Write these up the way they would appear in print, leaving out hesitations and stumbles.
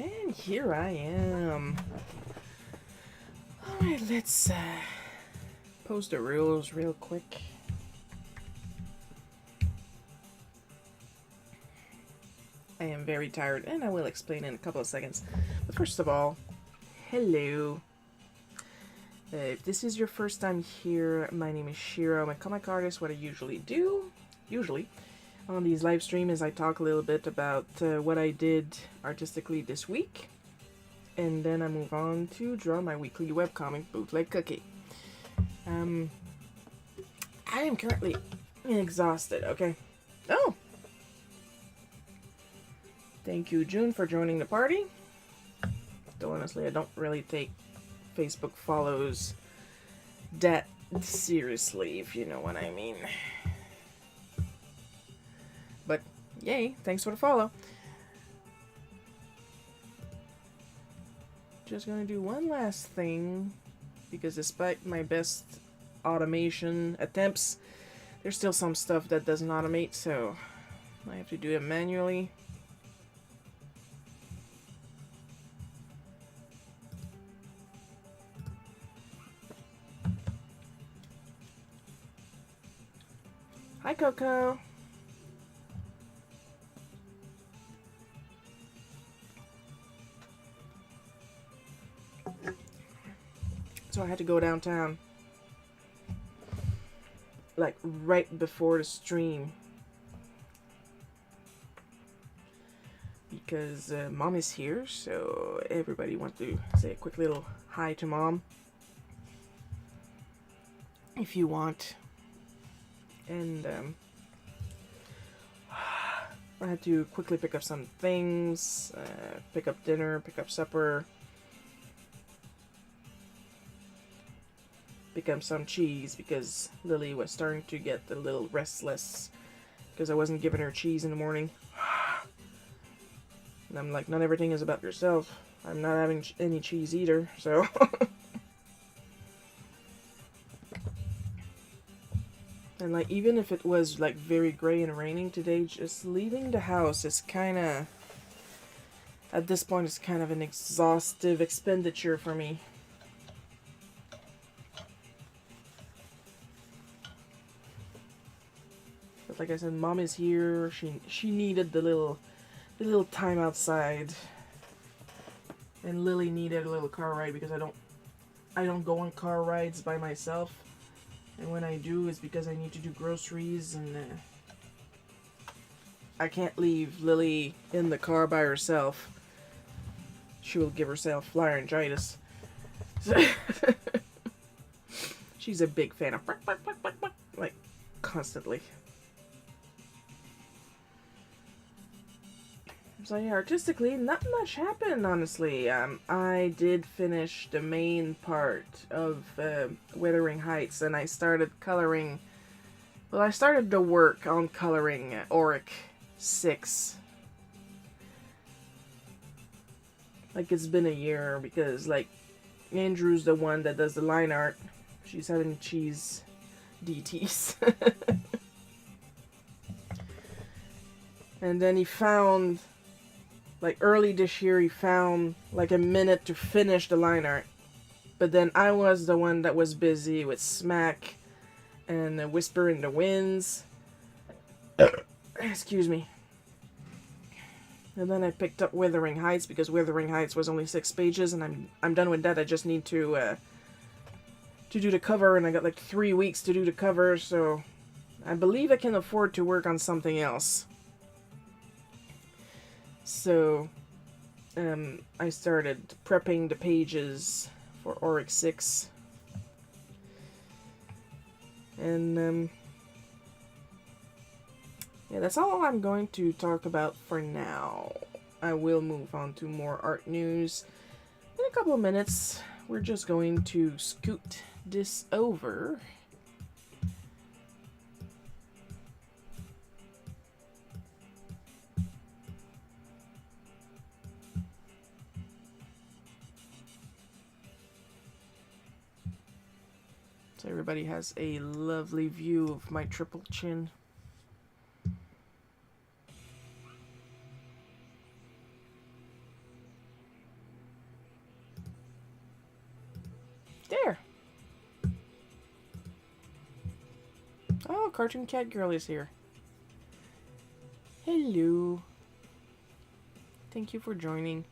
And here I am. Alright, let's post the rules real quick. I am very tired, and I will explain in a couple of seconds. But first of all, hello. If this is your first time here, my name is Shiro. I'm a comic artist. What I usually do, on these live streams is I talk a little bit about what I did artistically this week. And then I move on to draw my weekly webcomic, Bootleg Cookie. I am currently exhausted, okay? Oh! Thank you, June, for joining the party. Though honestly, I don't really take Facebook follows that seriously, if you know what I mean. But, yay, thanks for the follow. Just gonna do one last thing, because despite my best automation attempts, there's still some stuff that doesn't automate, so I have to do it manually. Hi, Coco. So I had to go downtown, like right before the stream, because Mom is here, so everybody wants to say a quick little hi to Mom, if you want. And I had to quickly pick up some things, pick up dinner, pick up supper, pick up some cheese, because Lily was starting to get a little restless because I wasn't giving her cheese in the morning. And I'm like, not everything is about yourself. I'm not having any cheese either, so... And like, even if it was like very gray and raining today, just leaving the house is kind of, at this point, it's kind of an exhaustive expenditure for me. But like I said, Mom is here. She needed the little time outside, and Lily needed a little car ride, because I don't go on car rides by myself. And when I do, it's because I need to do groceries, and I can't leave Lily in the car by herself. She will give herself laryngitis. She's a big fan of like constantly. So yeah, artistically, not much happened, honestly. I did finish the main part of Wuthering Heights, and I started coloring... Well, I started the work on coloring Auric 6. Like, it's been a year, because, like, Andrew's the one that does the line art. She's having cheese DTs. And then he found... Like, early this year, he found, like, a minute to finish the line art. But then I was the one that was busy with Smack and Whisper in the Winds. Excuse me. And then I picked up Wuthering Heights, because Wuthering Heights was only 6 pages, and I'm done with that. I just need to do the cover, and I got, like, 3 weeks to do the cover, so I believe I can afford to work on something else. So, I started prepping the pages for Auric 6. And, yeah, that's all I'm going to talk about for now. I will move on to more art news in a couple of minutes. We're just going to scoot this over. So everybody has a lovely view of my triple chin. Oh, Cartoon Cat Girl is here. Hello. Thank you for joining.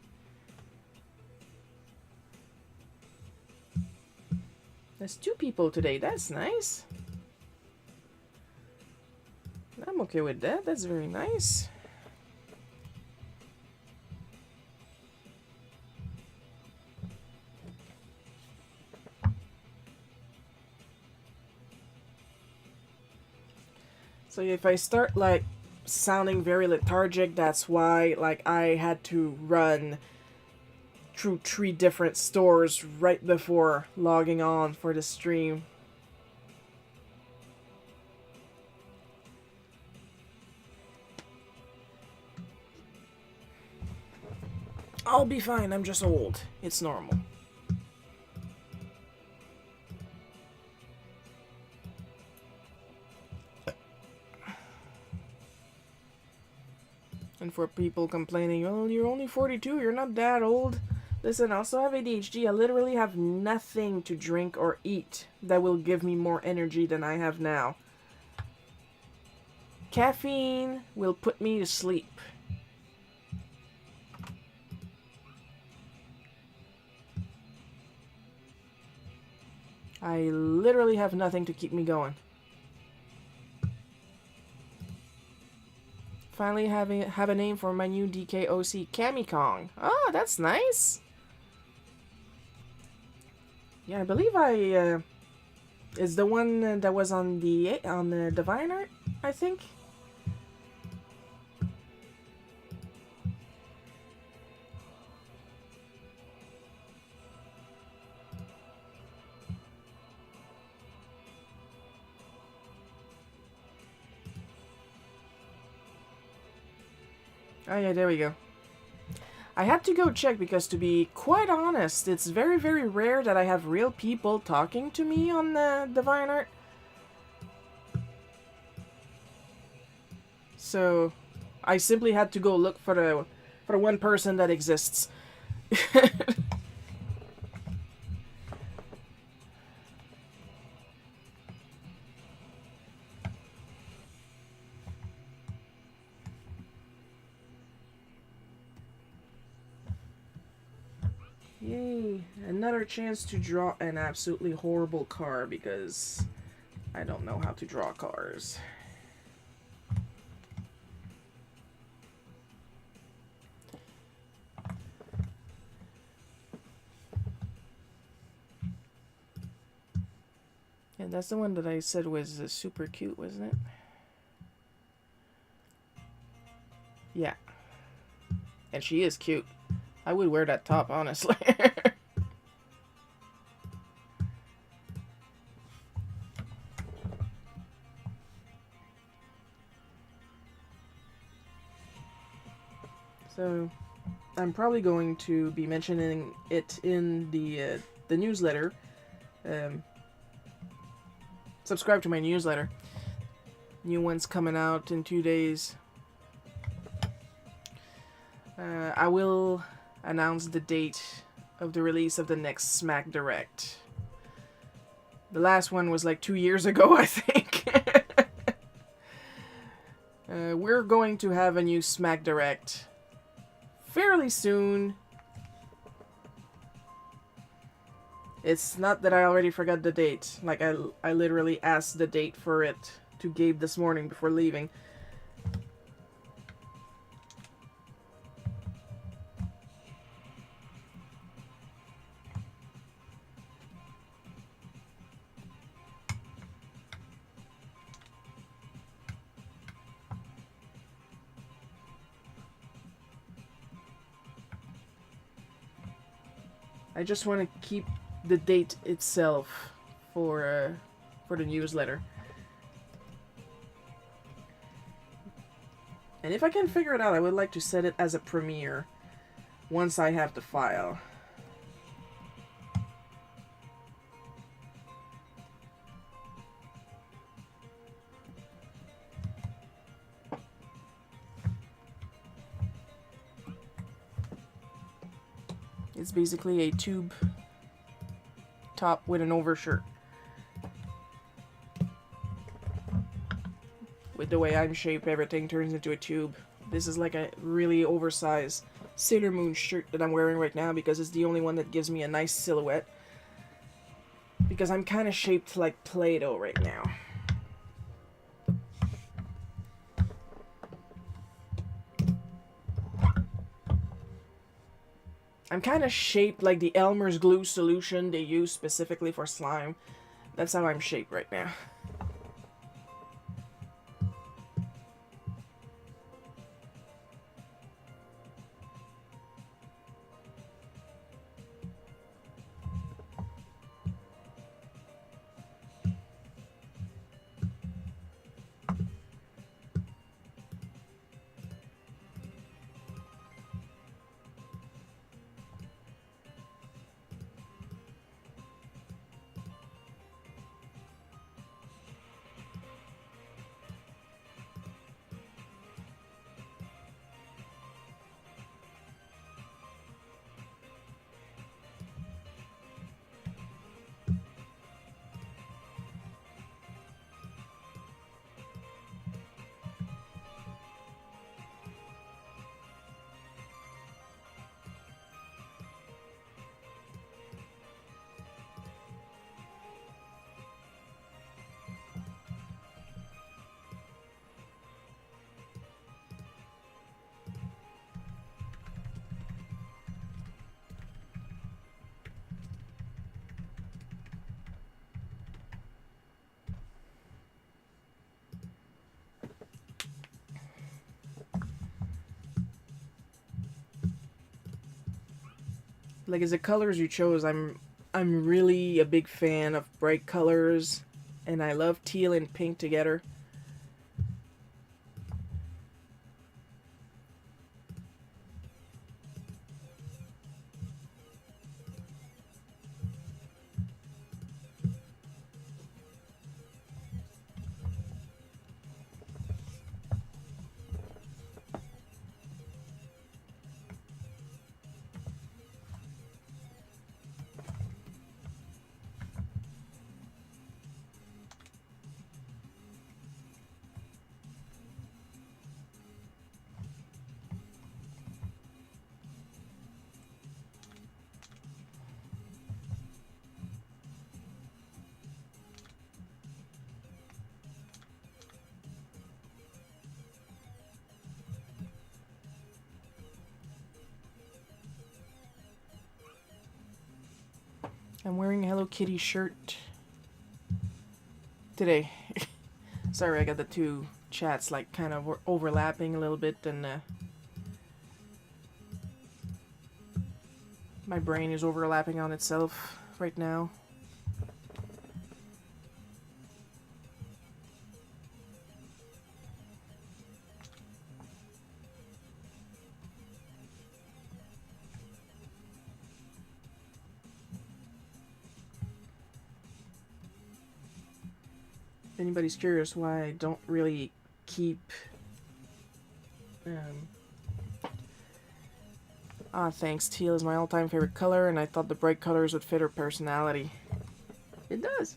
There's 2 people today. That's nice. I'm okay with that. That's very nice. So if I start like sounding very lethargic, that's why like I had to run through 3 different stores right before logging on for the stream. I'll be fine, I'm just old. It's normal. And for people complaining, oh, you're only 42, you're not that old. Listen, I also have ADHD. I literally have nothing to drink or eat that will give me more energy than I have now. Caffeine will put me to sleep. I literally have nothing to keep me going. Finally have a name for my new DKOC, Kamikong. Oh, that's nice. Yeah, I believe is the one that was on the Divine Art, I think. Oh yeah, there we go. I had to go check because, to be quite honest, it's very, very rare that I have real people talking to me on the Divine Art. So, I simply had to go look for the one person that exists. Yay, another chance to draw an absolutely horrible car because I don't know how to draw cars. Yeah, that's the one that I said was super cute, wasn't it? Yeah. And she is cute. I would wear that top, honestly. So, I'm probably going to be mentioning it in the newsletter. Subscribe to my newsletter. New one's coming out in 2 days. I will announce the date of the release of the next Smack Direct. The last one was like 2 years ago, I think. We're going to have a new Smack Direct fairly soon. It's not that I already forgot the date. Like, I literally asked the date for it to Gabe this morning before leaving. I just want to keep the date itself for the newsletter. And if I can figure it out, I would like to set it as a premiere once I have the file. It's basically a tube top with an overshirt. with the way I'm shaped, everything turns into a tube. This is like a really oversized Sailor Moon shirt that I'm wearing right now because it's the only one that gives me a nice silhouette. Because I'm kind of shaped like Play-Doh right now. I'm kind of shaped like the Elmer's glue solution they use specifically for slime. That's how I'm shaped right now. Like, as the colors you chose, I'm really a big fan of bright colors, and I love teal and pink together. I'm wearing a Hello Kitty shirt today. Sorry, I got the two chats like kind of overlapping a little bit, and my brain is overlapping on itself right now. If anybody's curious why I don't really keep thanks. Teal is my all-time favorite color, and I thought the bright colors would fit her personality. It does.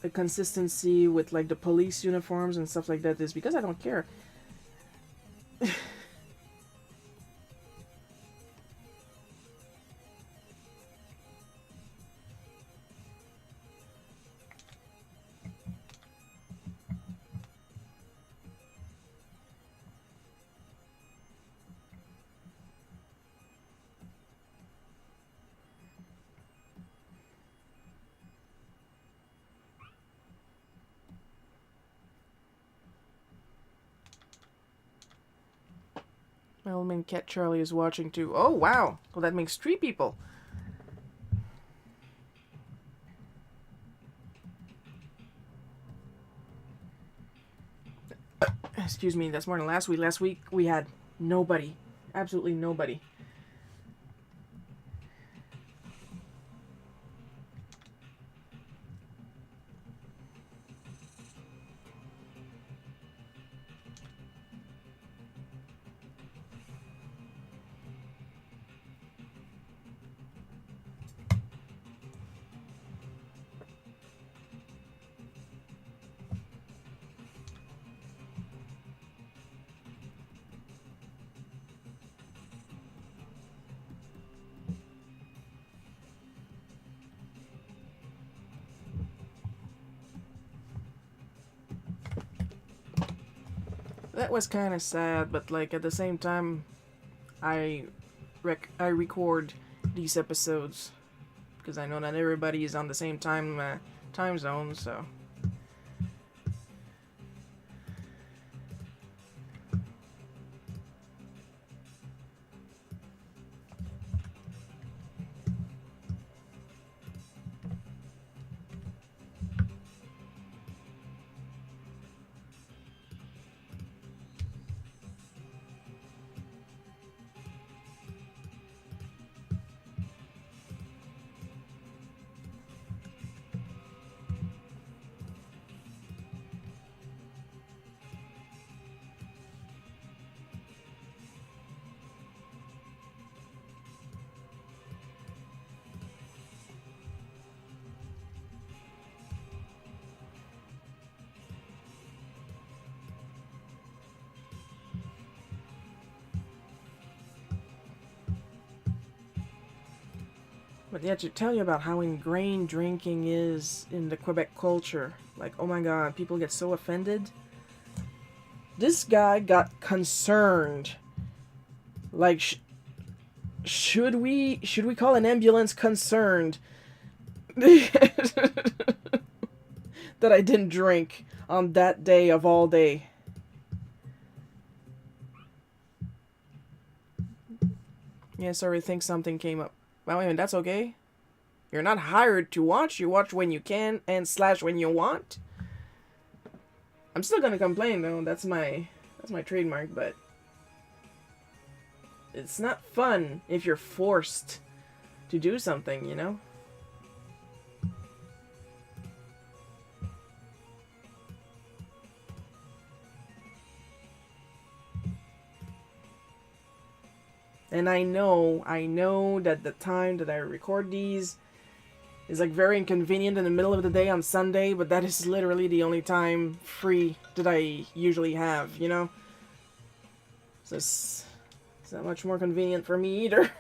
The consistency with like the police uniforms and stuff like that is because I don't care. My old man cat Charlie is watching too. Oh, wow. Well, that makes 3 people. Excuse me, that's more than last week. Last week we had nobody. Absolutely nobody. that was kind of sad, but like at the same time, I I record these episodes because I know not everybody is on the same time zone, so. But yeah, to tell you about how ingrained drinking is in the Quebec culture. Like, oh my god, people get so offended. This guy got concerned. Like, should we call an ambulance concerned that I didn't drink on that day of all day? Yeah, sorry, I think something came up. Well, wait a minute, that's okay. You're not hired to watch. You watch when you can and / when you want. I'm still gonna complain though. That's my trademark, but it's not fun if you're forced to do something, you know? And I know that the time that I record these is like very inconvenient in the middle of the day on Sunday, but that is literally the only time free that I usually have, you know? So it's not much more convenient for me either.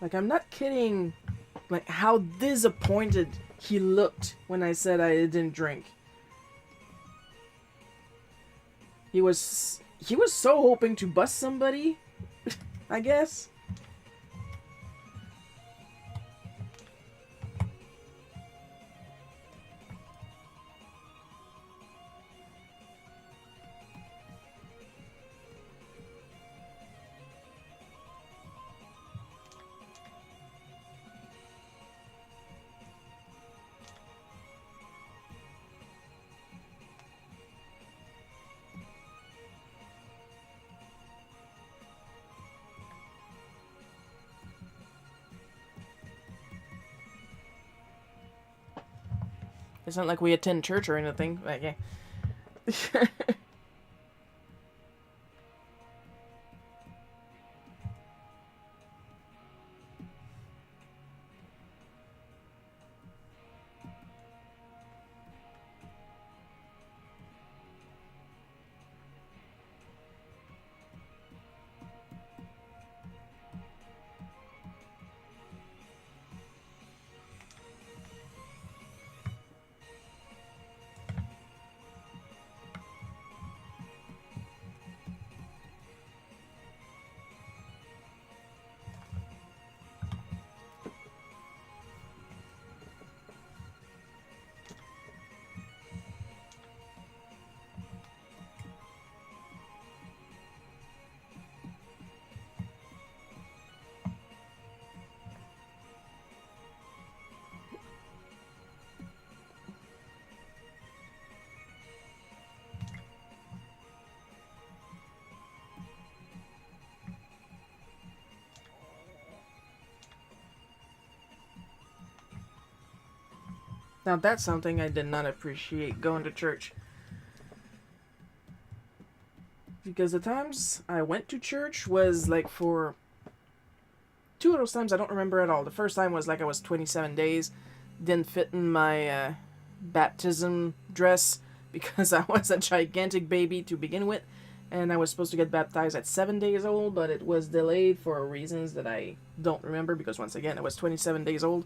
Like, I'm not kidding, like, how disappointed he looked when I said I didn't drink. He was so hoping to bust somebody, I guess. It's not like we attend church or anything. Like, yeah. Now that's something I did not appreciate going to church. Because the times I went to church was like for two of those times I don't remember at all. The first time was like I was 27 days, didn't fit in my baptism dress because I was a gigantic baby to begin with, and I was supposed to get baptized at 7 days old, but it was delayed for reasons that I don't remember because once again I was 27 days old.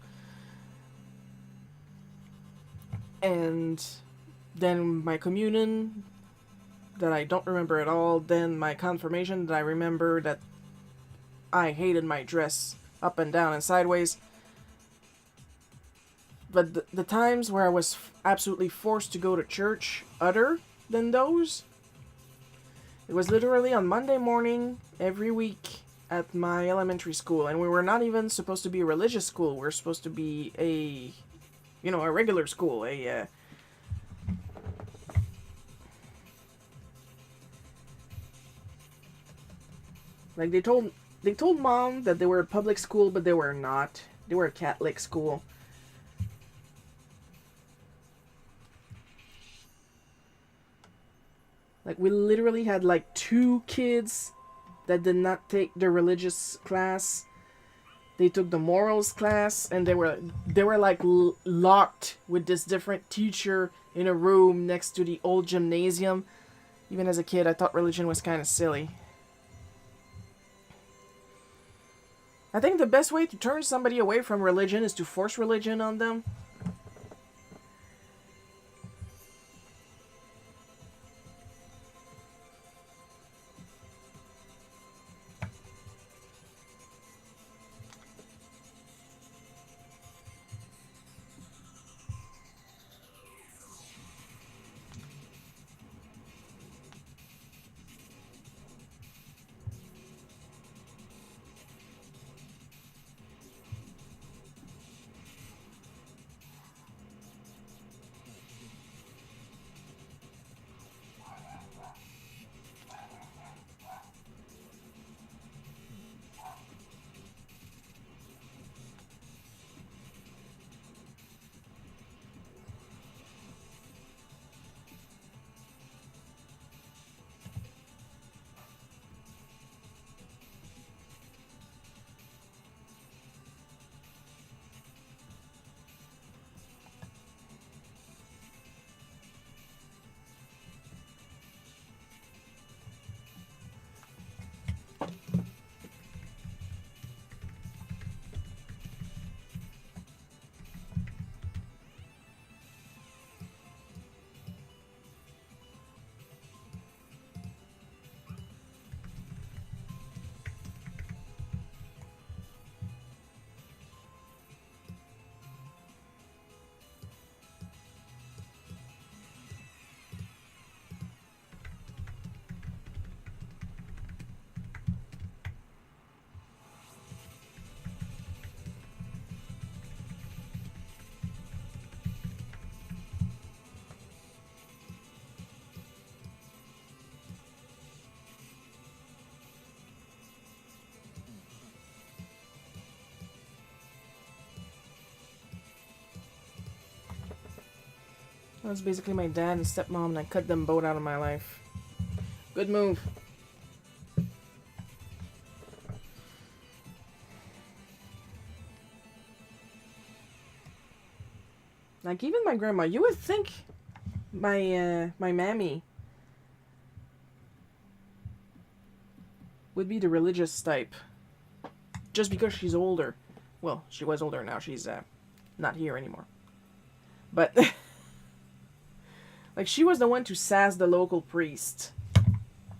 And then my communion that I don't remember at all, then my confirmation that I remember that I hated my dress up and down and sideways. But the times where I was absolutely forced to go to church, other than those, it was literally on Monday morning every week at my elementary school. And we were not even supposed to be a religious school. We were supposed to be a regular school. Like they told mom that they were a public school, but they were not. They were a Catholic school. Like we literally had like 2 kids that did not take the religious class. They took the morals class, and they were like locked with this different teacher in a room next to the old gymnasium. Even as a kid, I thought religion was kind of silly. I think the best way to turn somebody away from religion is to force religion on them. That was basically my dad and stepmom, and I cut them both out of my life. Good move. Like, even my grandma, you would think my mammy would be the religious type. Just because she's older. Well, she was older now. She's not here anymore. But like, she was the one to sass the local priest.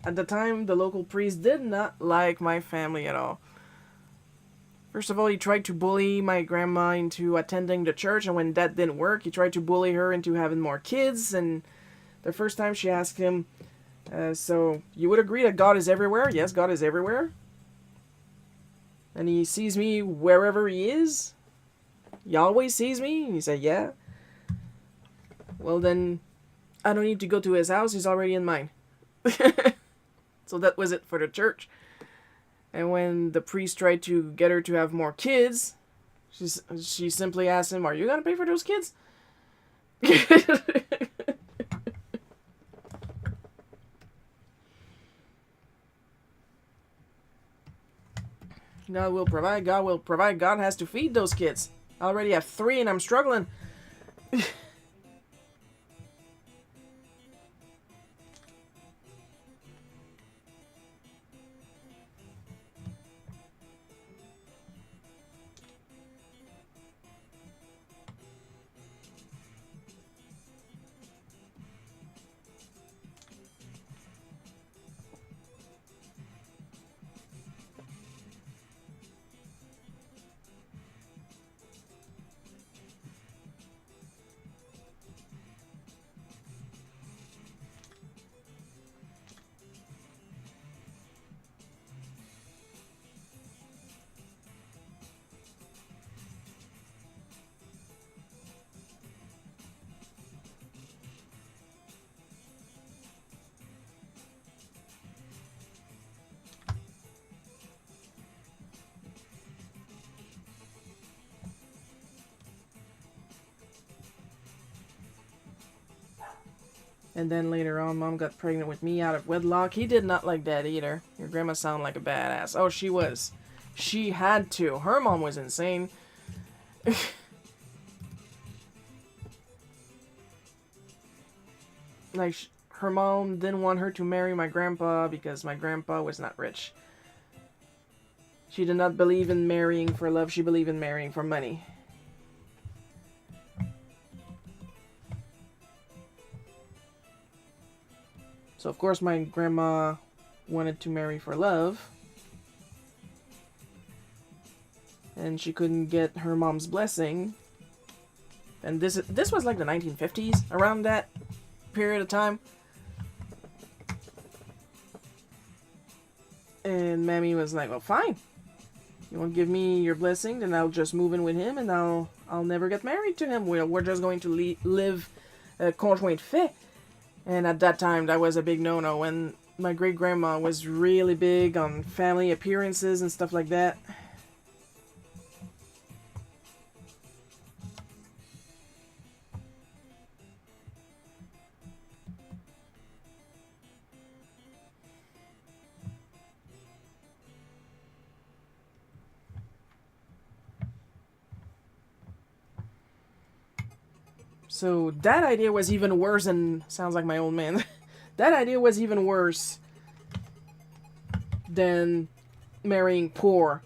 At the time, the local priest did not like my family at all. First of all, he tried to bully my grandma into attending the church, and when that didn't work, he tried to bully her into having more kids. And the first time she asked him, so you would agree that God is everywhere? Yes, God is everywhere. And he sees me wherever he is? He always sees me? And he said, yeah. Well, then, I don't need to go to his house. He's already in mine. So that was it for the church. And when the priest tried to get her to have more kids, she simply asked him, are you going to pay for those kids? God will provide, God will provide, God has to feed those kids. I already have 3 and I'm struggling. And then later on, Mom got pregnant with me out of wedlock. He did not like that either. Your grandma sounded like a badass. Oh, she was. She had to. Her mom was insane. Like, her mom didn't want her to marry my grandpa because my grandpa was not rich. She did not believe in marrying for love. She believed in marrying for money. So, of course, my grandma wanted to marry for love. And she couldn't get her mom's blessing. And this was like the 1950s, around that period of time. And Mammy was like, well, fine. You won't give me your blessing, then I'll just move in with him and I'll never get married to him. We're just going to live conjoint fait. And at that time, that was a big no-no. And my great-grandma was really big on family appearances and stuff like that. So that idea was even worse and sounds like my old man. That idea was even worse than marrying poor.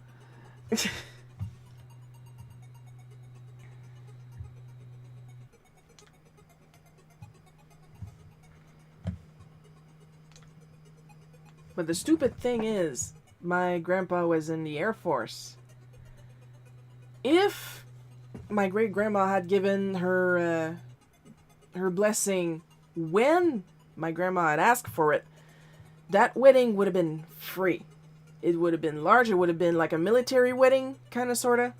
But the stupid thing is, my grandpa was in the Air Force. If my great-grandma had given her her blessing when my grandma had asked for it, that wedding would have been free. It would have been large. It would have been like a military wedding, kind of, sort of.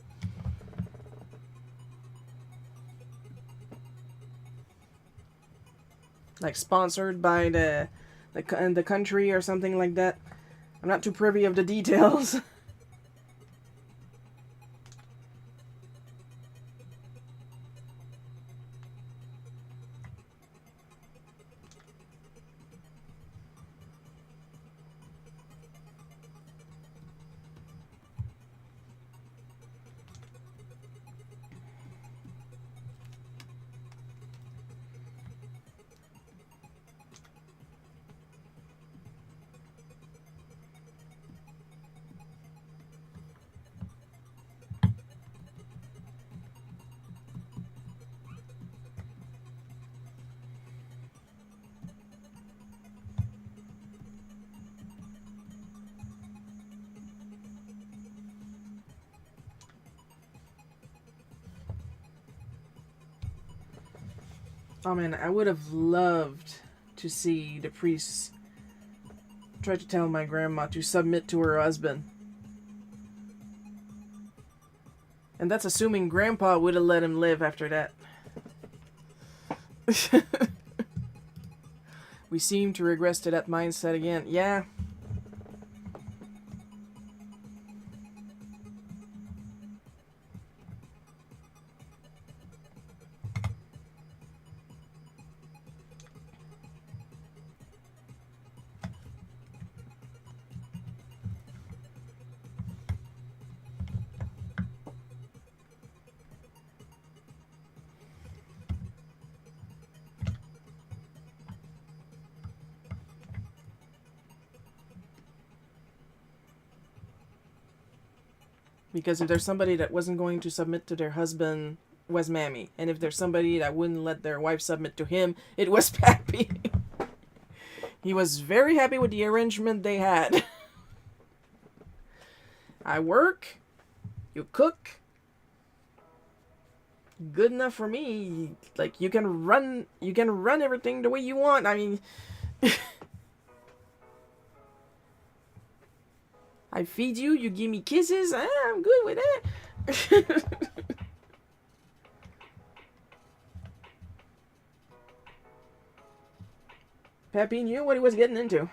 Like sponsored by the country or something like that. I'm not too privy of the details. Oh man, I would have loved to see the priest try to tell my grandma to submit to her husband. And that's assuming grandpa would have let him live after that. We seem to regress to that mindset again. Yeah. Because if there's somebody that wasn't going to submit to their husband, was Mammy. And if there's somebody that wouldn't let their wife submit to him, it was Pappy. He was very happy with the arrangement they had. I work, you cook. Good enough for me. Like, you can run everything the way you want. I mean, I feed you, you give me kisses. I'm good with that. Pappy knew what he was getting into.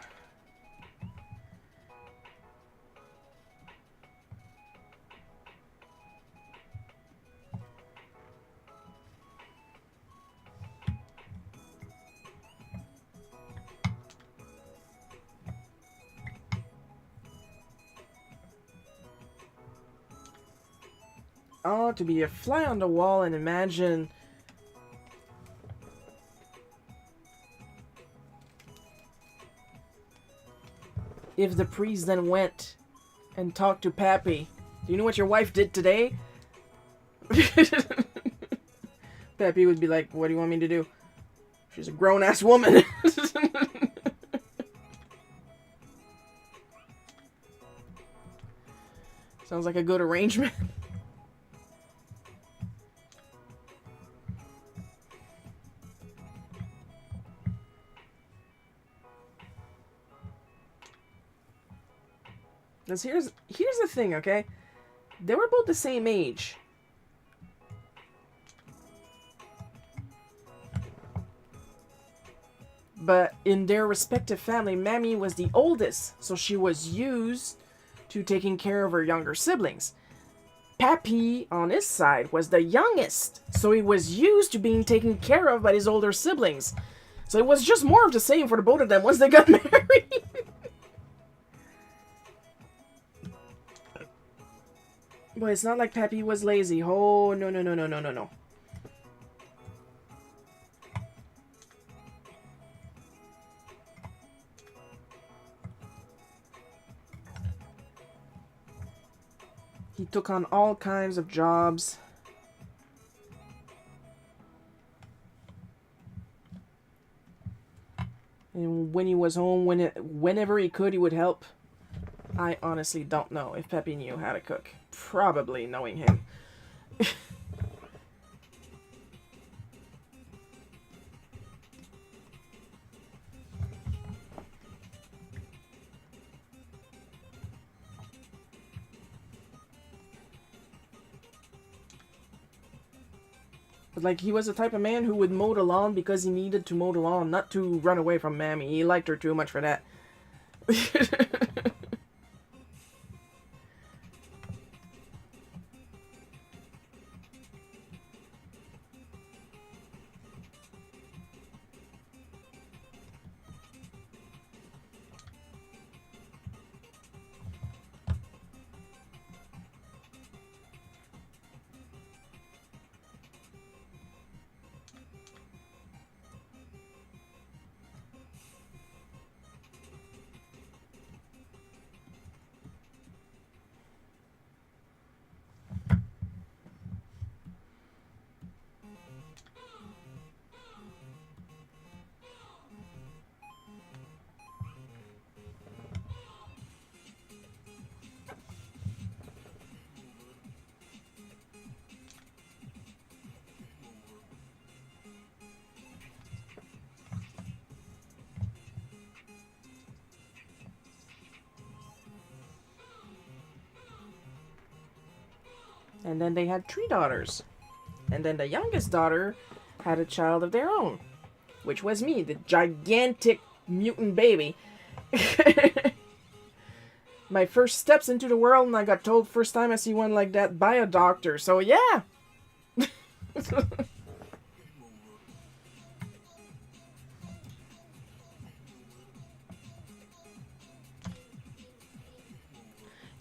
Oh, to be a fly on the wall and imagine if the priest then went and talked to Pappy. Do you know what your wife did today? Pappy would be like, what do you want me to do? She's a grown-ass woman. Sounds like a good arrangement. Here's the thing, okay? They were both the same age. But in their respective family, Mammy was the oldest, so she was used to taking care of her younger siblings. Pappy, on his side, was the youngest, so he was used to being taken care of by his older siblings. So it was just more of the same for the both of them once they got married. But it's not like Pappy was lazy. Oh, no, no, no, no, no, no, no. He took on all kinds of jobs. And when he was home, whenever he could, he would help. I honestly don't know if Peppy knew how to cook. Probably, knowing him. But, like, he was the type of man who would mow the lawn because he needed to mow the lawn, not to run away from Mammy. He liked her too much for that. And then they had 3 daughters. And then the youngest daughter had a child of their own, which was me, the gigantic mutant baby. My first steps into the world, and I got told first time I see one like that by a doctor. So yeah.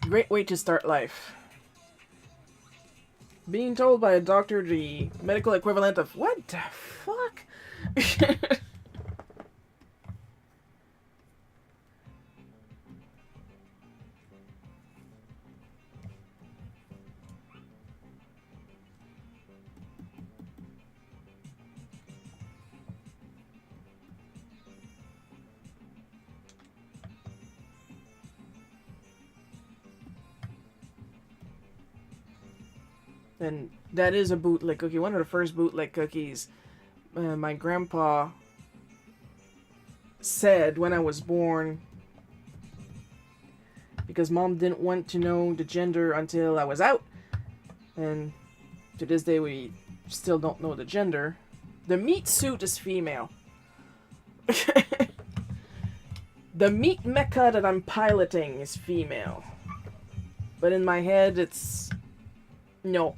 Great way to start life. Being told by a doctor the medical equivalent of, what the fuck? And that is a bootleg cookie. One of the first bootleg cookies my grandpa said when I was born, because mom didn't want to know the gender until I was out, and to this day we still don't know the gender. The meat suit is female. The meat mecha that I'm piloting is female, but in my head it's no.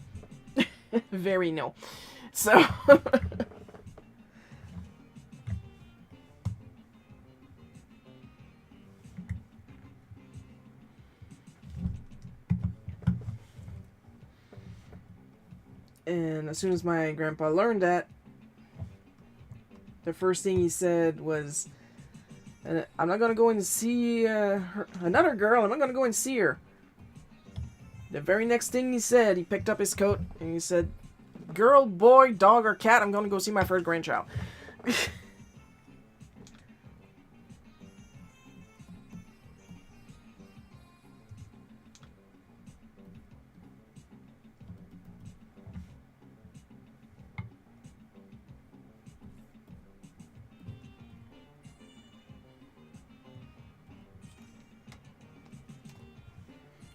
Very no. So and as soon as my grandpa learned that, the first thing he said was, I'm not going to go and see another girl. I'm not going to go and see her. The very next thing he said, he picked up his coat and he said, girl, boy, dog, or cat, I'm going to go see my first grandchild.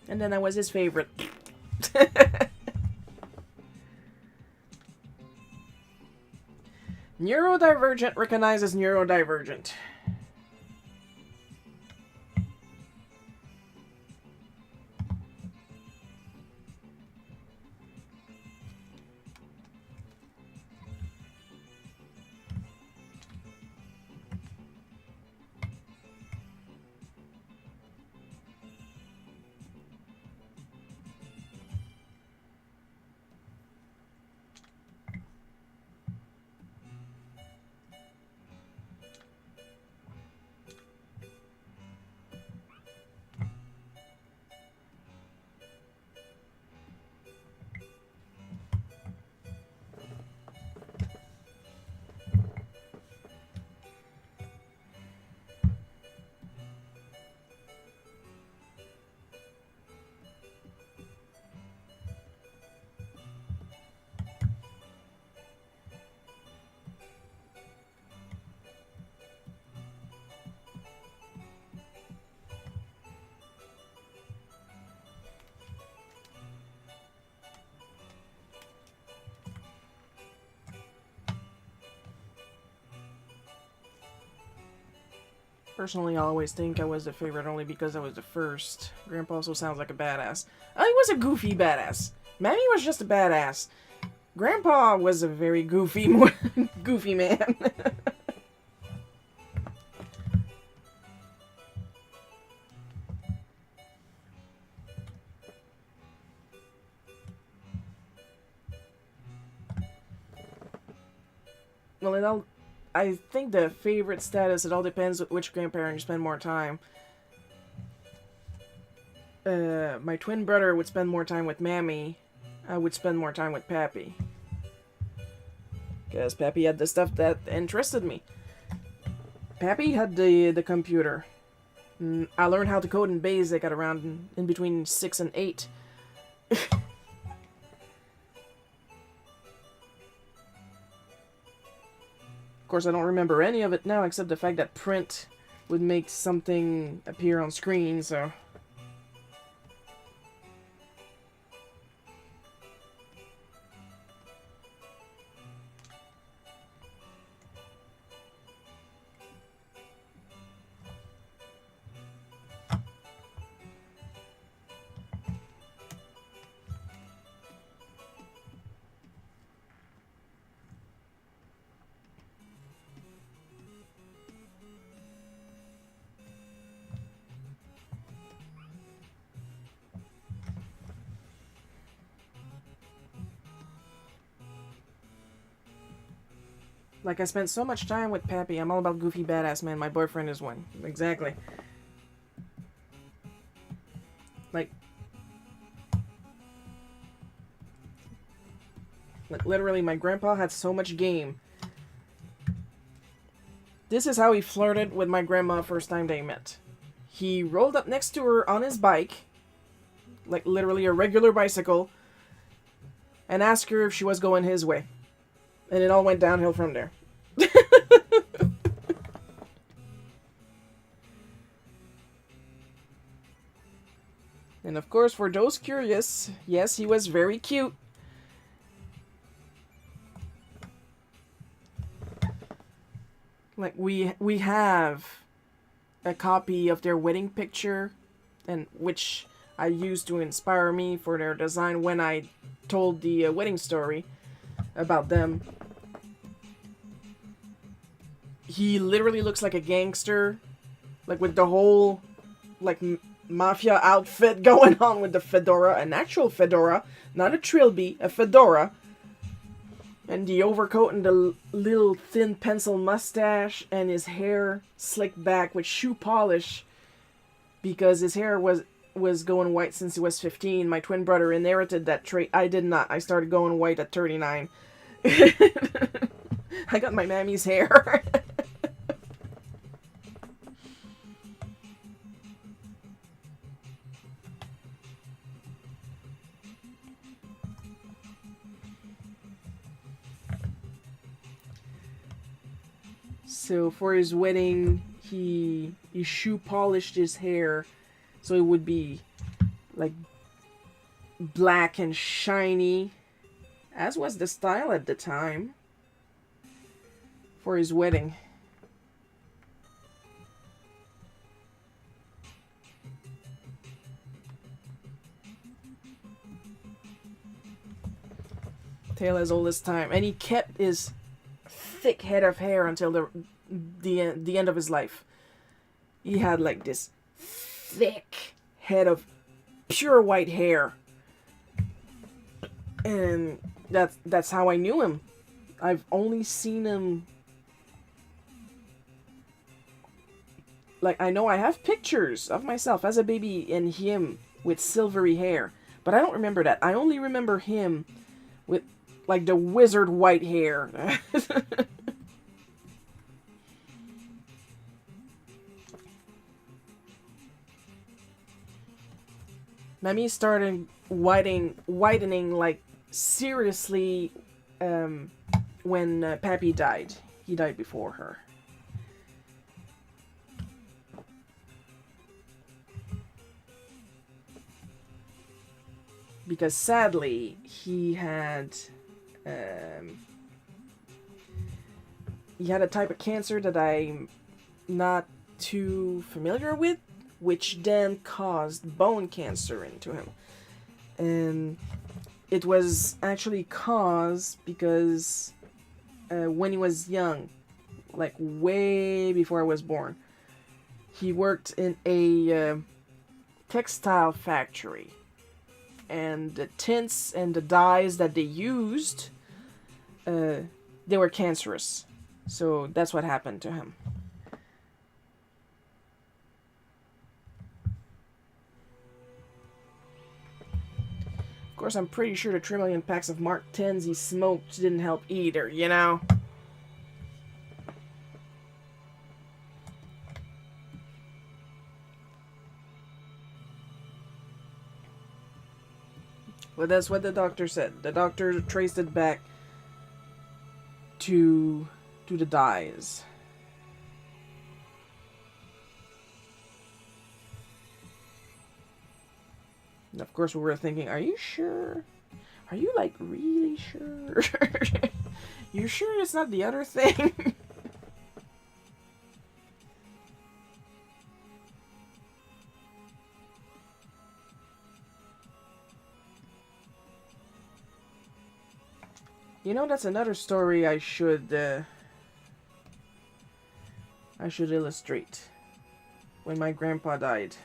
And then I was his favorite. Neurodivergent recognizes neurodivergent. Personally, I always think I was the favorite only because I was the first. Grandpa also sounds like a badass. He was a goofy badass. Mammy was just a badass. Grandpa was a very goofy, goofy man. Well, I think the favorite status, it all depends on which grandparent you spend more time. My twin brother would spend more time with Mammy. I would spend more time with Pappy. Because Pappy had the stuff that interested me. Pappy had the computer. I learned how to code in BASIC at around in between 6 and 8. Of course, I don't remember any of it now except the fact that print would make something appear on screen, so... Like, I spent so much time with Pappy. I'm all about goofy badass man. My boyfriend is one. Exactly. Like, literally, my grandpa had so much game. This is how he flirted with my grandma first time they met. He rolled up next to her on his bike. Like, literally a regular bicycle. and asked her if she was going his way. And it all went downhill from there. And of course, for those curious, yes, he was very cute. Like, we have a copy of their wedding picture, and which I used to inspire me for their design when I told the wedding story about them. He literally looks like a gangster, like with the whole like mafia outfit going on with the fedora, an actual fedora, not a trilby, a fedora. And the overcoat and the little thin pencil mustache and his hair slicked back with shoe polish because his hair was going white since he was 15. My twin brother inherited that trait. I did not. I started going white at 39. I got my mammy's hair. So for his wedding, he shoe polished his hair so it would be like black and shiny, as was the style at the time for his wedding. Tale as old as time, and he kept his thick head of hair until the end of his life. He had like this thick head of pure white hair, and that's how I knew him. I've only seen him, like, I know I have pictures of myself as a baby and him with silvery hair, but I don't remember that. I only remember him with like the wizard white hair. Mammy started whitening like seriously when Pappy died. He died before her. Because sadly, he had a type of cancer that I'm not too familiar with, which then caused bone cancer into him. And it was actually caused because when he was young, like way before I was born, he worked in a textile factory. And the tints and the dyes that they used, they were cancerous. So that's what happened to him. Of course, I'm pretty sure the 3 million packs of Mark 10s he smoked didn't help either, you know? Well, that's what the doctor said. The doctor traced it back to the dyes. And of course, we were thinking, are you sure? Are you, like, really sure? You sure it's not the other thing? You know, that's another story I should illustrate. When my grandpa died.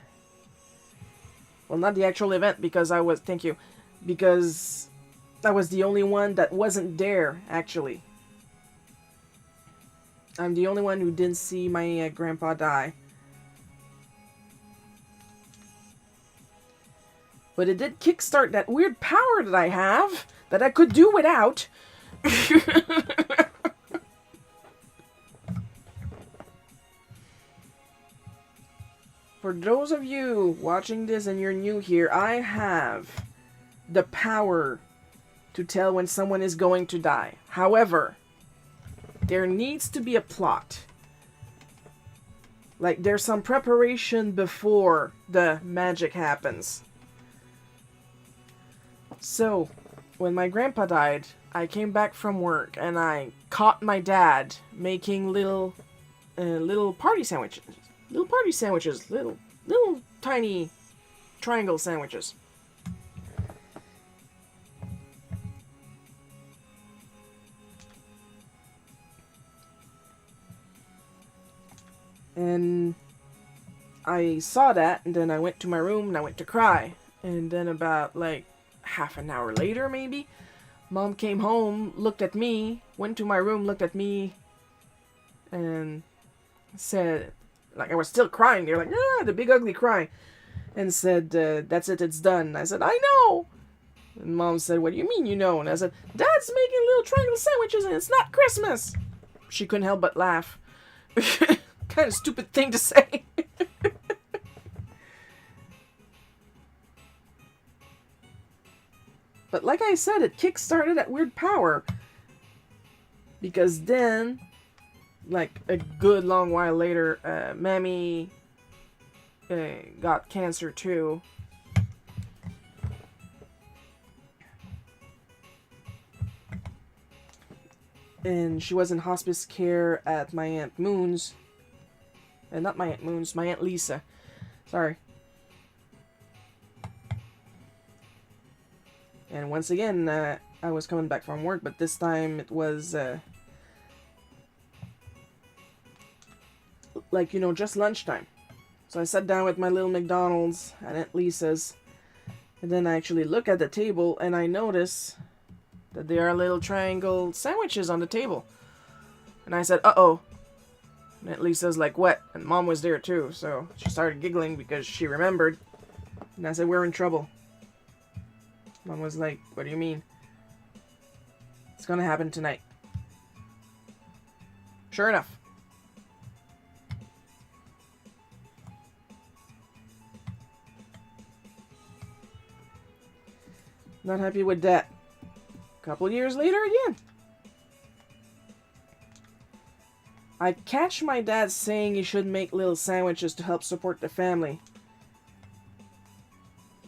Well, not the actual event, because I was... Thank you. Because I was the only one that wasn't there, actually. I'm the only one who didn't see my grandpa die. But it did kickstart that weird power that I have, that I could do without. For those of you watching this and you're new here, I have the power to tell when someone is going to die. However, there needs to be a plot. Like, there's some preparation before the magic happens. So, when my grandpa died, I came back from work and I caught my dad making little party sandwiches. Little tiny triangle sandwiches. And I saw that, and then I went to my room and I went to cry. And then about like half an hour later, maybe, Mom came home, looked at me, went to my room, looked at me, and said, like, I was still crying. They're like, ah, the big ugly cry. And said, that's it, it's done. I said, I know. And Mom said, what do you mean you know? And I said, Dad's making little triangle sandwiches and it's not Christmas. She couldn't help but laugh. Kind of stupid thing to say. But like I said, it kick-started that weird power. Because then, like a good long while later, Mammy got cancer too. And she was in hospice care at my Aunt Moon's. Not my Aunt Moon's, my Aunt Lisa. Sorry. And once again, I was coming back from work, but this time it was, like, you know, just lunchtime. So I sat down with my little McDonald's at Aunt Lisa's, and then I actually look at the table, and I notice that there are little triangle sandwiches on the table. And I said, uh-oh. And Aunt Lisa's like, what? And Mom was there too, so she started giggling because she remembered. And I said, we're in trouble. Mom was like, what do you mean? It's gonna happen tonight. Sure enough. Not happy with that. A couple years later again. I catch my dad saying he should make little sandwiches to help support the family.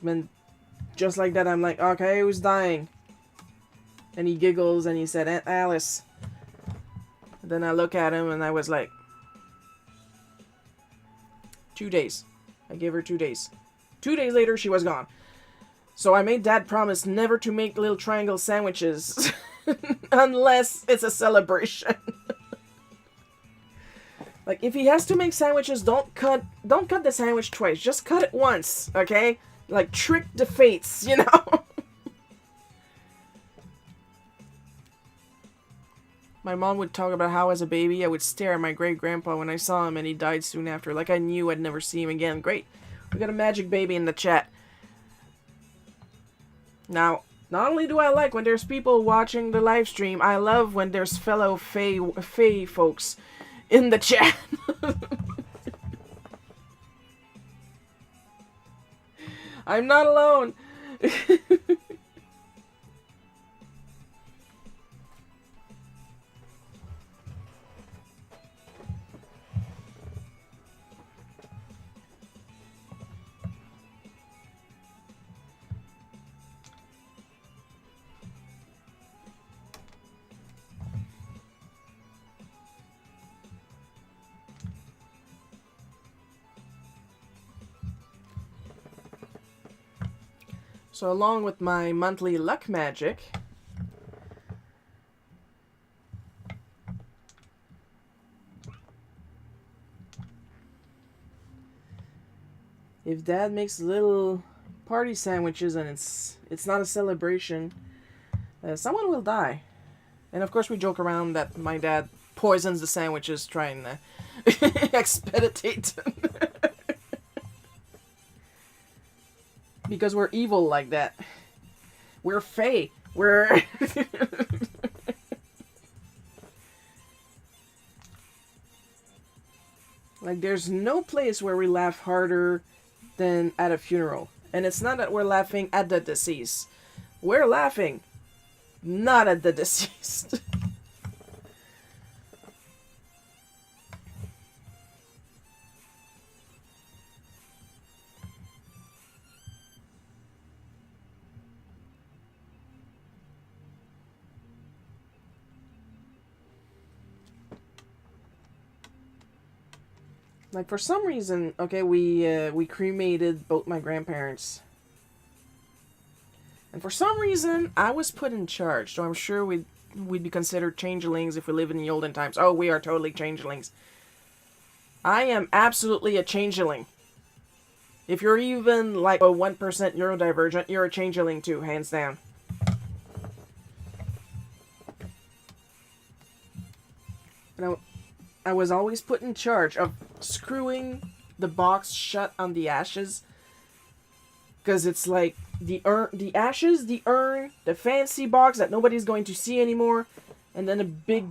And just like that, I'm like, okay, who's dying? And he giggles and he said, Aunt Alice. And then I look at him and I was like, 2 days. I gave her 2 days. 2 days later, she was gone. So I made Dad promise never to make little triangle sandwiches unless it's a celebration. Like, if he has to make sandwiches, don't cut the sandwich twice. Just cut it once, okay? Like, trick the fates, you know? My mom would talk about how, as a baby, I would stare at my great-grandpa when I saw him and he died soon after. Like I knew I'd never see him again. Great. We got a magic baby in the chat. Now, not only do I like when there's people watching the live stream, I love when there's fellow Fae folks in the chat. I'm not alone. So along with my monthly luck magic, if Dad makes little party sandwiches and it's not a celebration, someone will die. And of course we joke around that my dad poisons the sandwiches trying to expedite them. Because we're evil like that. We're Fae. We're... Like, there's no place where we laugh harder than at a funeral. And it's not that we're laughing at the deceased. We're laughing not at the deceased. Like, for some reason, okay, we cremated both my grandparents. And for some reason, I was put in charge, so I'm sure we'd be considered changelings if we live in the olden times. Oh, we are totally changelings. I am absolutely a changeling. If you're even, like, a 1% neurodivergent, you're a changeling too, hands down. And I was always put in charge of screwing the box shut on the ashes. Because it's like the ashes, the urn, the fancy box that nobody's going to see anymore, and then a big,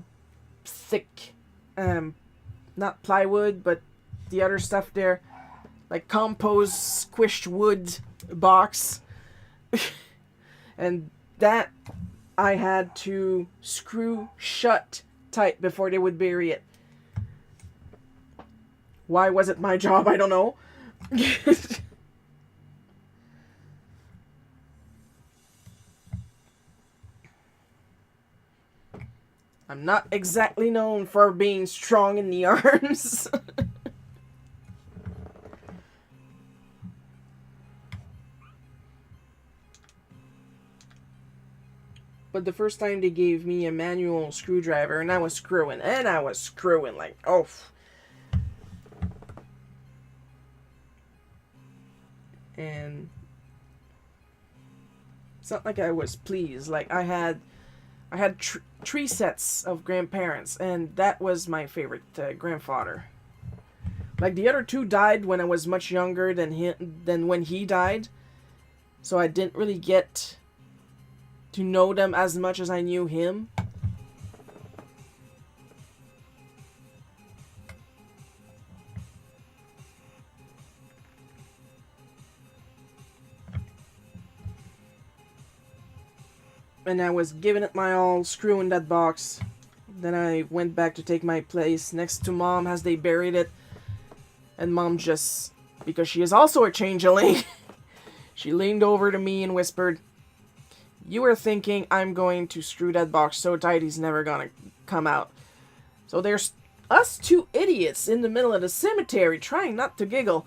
thick, not plywood, but the other stuff there, like compost squished wood box. And that I had to screw shut tight before they would bury it. Why was it my job? I don't know. I'm not exactly known for being strong in the arms. But the first time they gave me a manual screwdriver, and I was screwing, like, oh. And it's not like I was pleased. Like, I had three sets of grandparents, and that was my favorite grandfather. Like, the other two died when I was much younger than when he died, so I didn't really get to know them as much as I knew him. And I was giving it my all, screwing that box. Then I went back to take my place next to Mom as they buried it. And Mom just, because she is also a changeling, she leaned over to me and whispered, "You were thinking I'm going to screw that box so tight he's never gonna come out." So there's us two idiots in the middle of the cemetery trying not to giggle.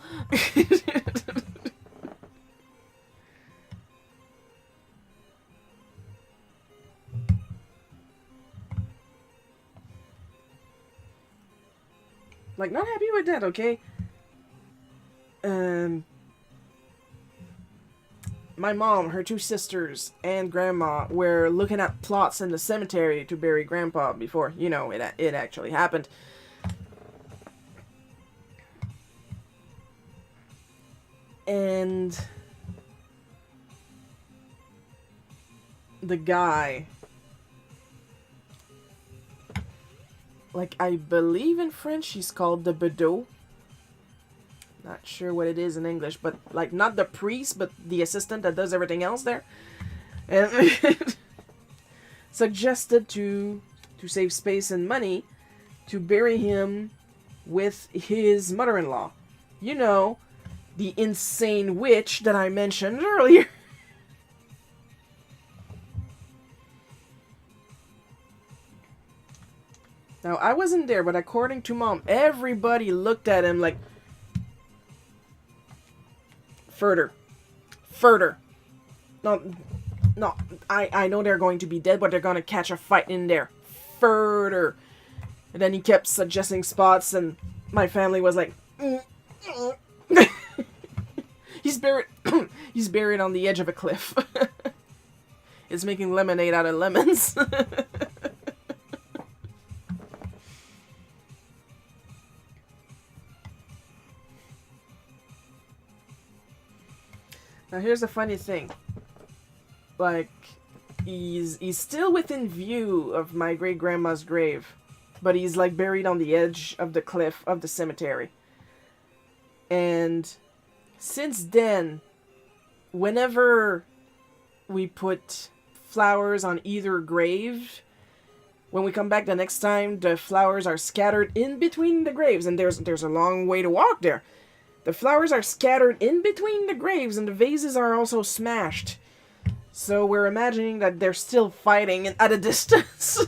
Like, not happy with that, okay? My mom, her two sisters, and Grandma were looking at plots in the cemetery to bury Grandpa before, you know, it actually happened. And the guy, like, I believe in French he's called the bedeau. Not sure what it is in English, but, like, not the priest, but the assistant that does everything else there. And suggested to save space and money to bury him with his mother-in-law. You know, the insane witch that I mentioned earlier. Now, I wasn't there, but according to Mom, everybody looked at him like, further. No, I know they're going to be dead, but they're going to catch a fight in there. Further. And then he kept suggesting spots, and my family was like, he's buried, he's buried on the edge of a cliff. It's making lemonade out of lemons. Now here's the funny thing. Like, he's still within view of my great-grandma's grave, but he's, like, buried on the edge of the cliff of the cemetery. And since then, whenever we put flowers on either grave. When we come back the next time, the flowers are scattered in between the graves, and there's a long way to walk there. The flowers are scattered in between the graves, and the vases are also smashed. So we're imagining that they're still fighting at a distance.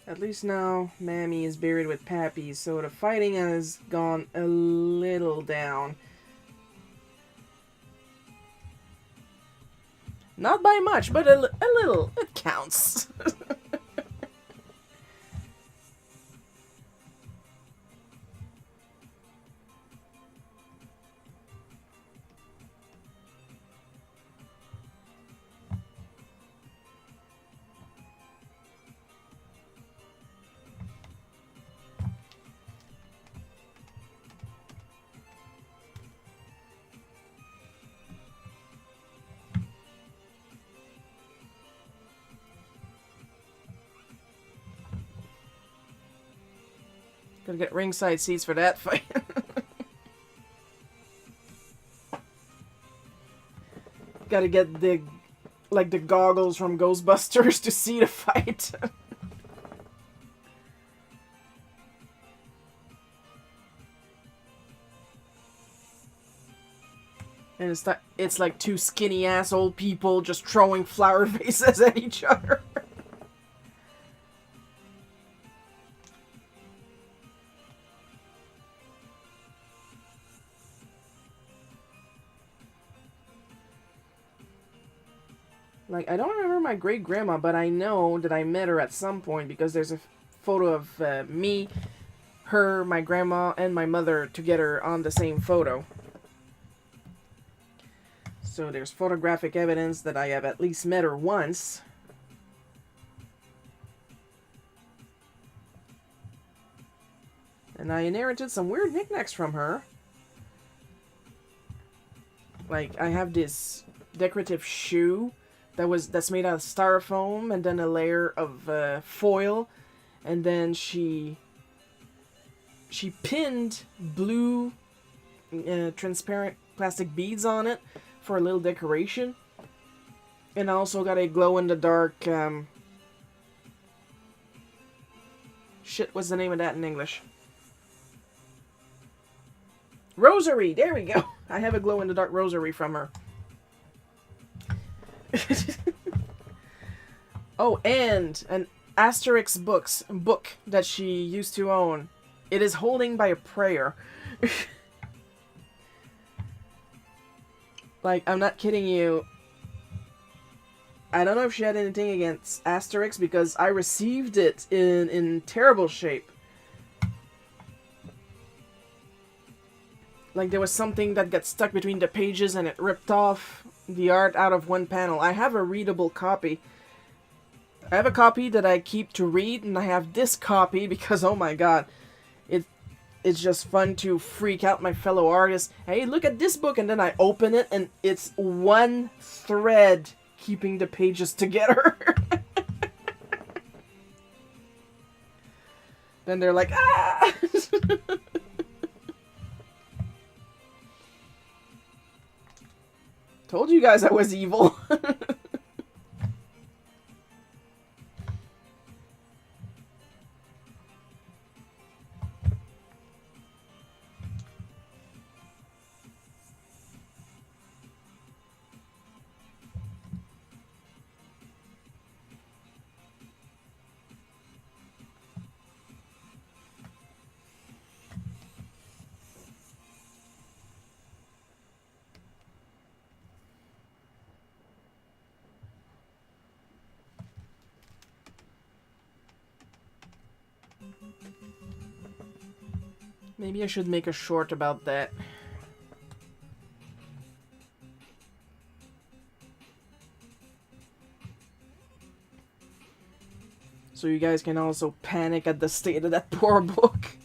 At least now, Mammy is buried with Pappy, so the fighting has gone a little down. Not by much, but a little. It counts. Gotta get ringside seats for that fight. Gotta get the goggles from Ghostbusters to see the fight. And it's like two skinny ass old people just throwing flower vases at each other. Like, I don't remember my great-grandma, but I know that I met her at some point because there's a photo of me, her, my grandma, and my mother together on the same photo. So there's photographic evidence that I have at least met her once. And I inherited some weird knickknacks from her. Like, I have this decorative shoe that's made out of styrofoam and then a layer of foil, and then she pinned blue transparent plastic beads on it for a little decoration. And I also got a glow-in-the-dark shit, what's the name of that in English? Rosary! There we go! I have a glow-in-the-dark rosary from her. Oh, and an Asterix book that she used to own. It is holding by a prayer. Like, I'm not kidding you. I don't know if she had anything against Asterix because I received it in terrible shape. Like, there was something that got stuck between the pages and it ripped off the art out of one panel. I have a readable copy. I have a copy that I keep to read, and I have this copy because, oh my god, it's just fun to freak out my fellow artists. Hey, look at this book, and then I open it, and it's one thread keeping the pages together. Then they're like, ah! Told you guys I was evil. Maybe I should make a short about that. So you guys can also panic at the state of that poor book.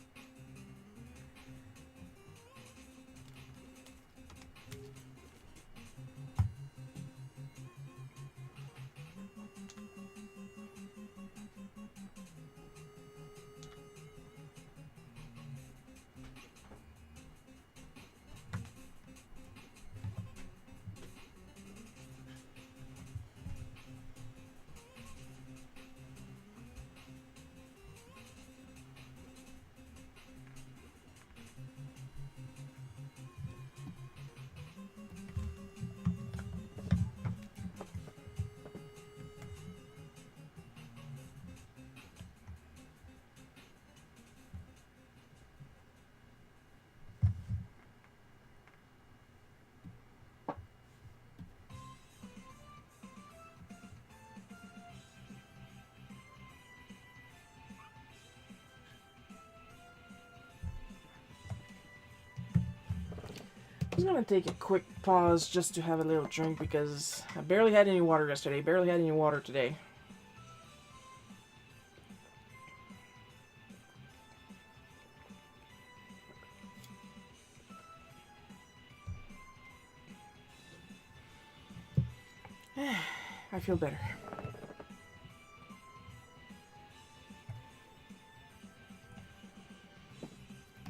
I'm gonna take a quick pause just to have a little drink because I barely had any water yesterday, barely had any water today. I feel better.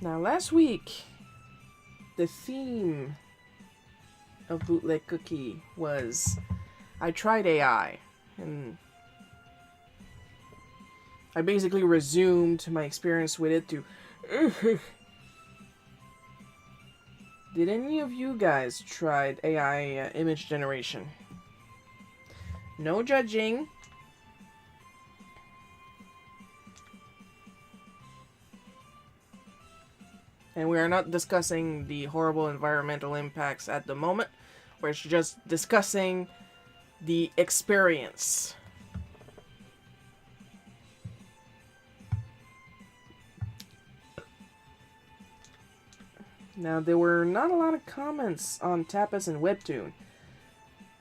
Now, last week, the theme of Bootleg Cookie was I tried AI, and I basically resumed my experience with it to Did any of you guys tried AI image generation? No judging. And we are not discussing the horrible environmental impacts at the moment. We're just discussing the experience. Now, there were not a lot of comments on Tapas and Webtoon.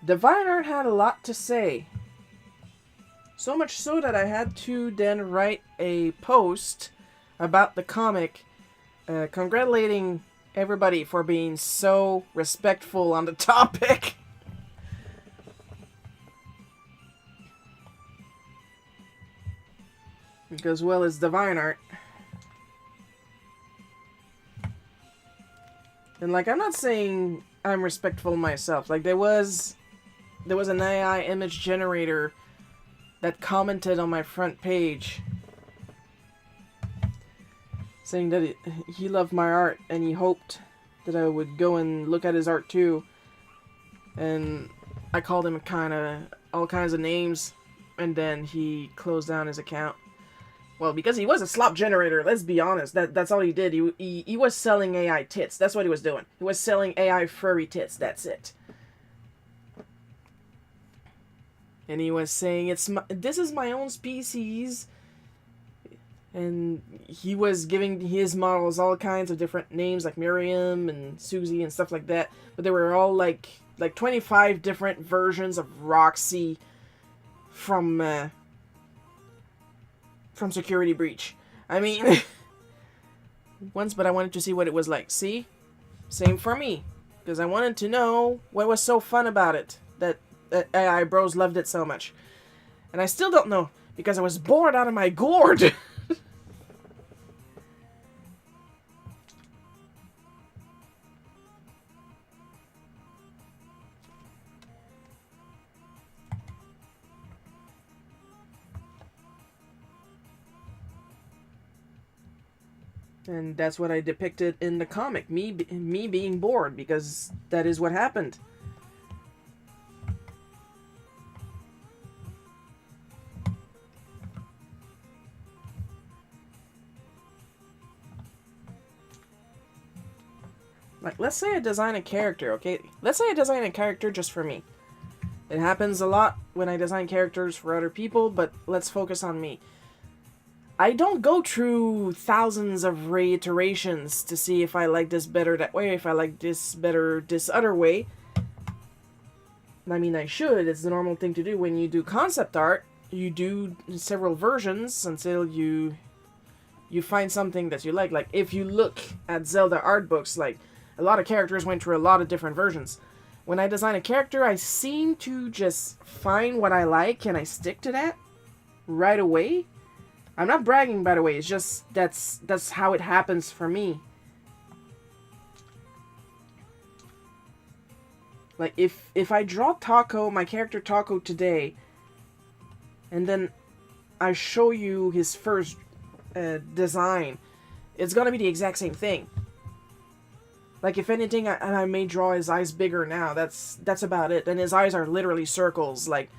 Divine Art had a lot to say. So much so that I had to then write a post about the comic congratulating everybody for being so respectful on the topic. Because, well, it's Divine Art. And, like, I'm not saying I'm respectful myself. Like, there was an AI image generator that commented on my front page saying that he loved my art and he hoped that I would go and look at his art too. And I called him all kinds of names, and then he closed down his account. Well, because he was a slop generator, let's be honest. That's all he did. He was selling AI tits. That's what he was doing. He was selling AI furry tits. That's it. And he was saying, this is my own species. And he was giving his models all kinds of different names, like Miriam and Susie and stuff like that. But they were all like 25 different versions of Roxy from Security Breach. I mean, but I wanted to see what it was like. See? Same for me. Because I wanted to know what was so fun about it. That AI bros loved it so much. And I still don't know. Because I was bored out of my gourd. And that's what I depicted in the comic. Me being bored, because that is what happened. Like, let's say I design a character, okay? Let's say I design a character just for me. It happens a lot when I design characters for other people, but let's focus on me. I don't go through thousands of reiterations to see if I like this better that way, if I like this better this other way. I mean, I should. It's the normal thing to do when you do concept art. you do several versions until you find something that you like. Like, if you look at Zelda art books, like, a lot of characters went through a lot of different versions. When I design a character, I seem to just find what I like and I stick to that right away. I'm not bragging, by the way. It's just that's how it happens for me. Like, if I draw Taco, my character Taco today, and then I show you his first design, it's gonna be the exact same thing. Like, if anything, I may draw his eyes bigger now. That's about it. And his eyes are literally circles. Like,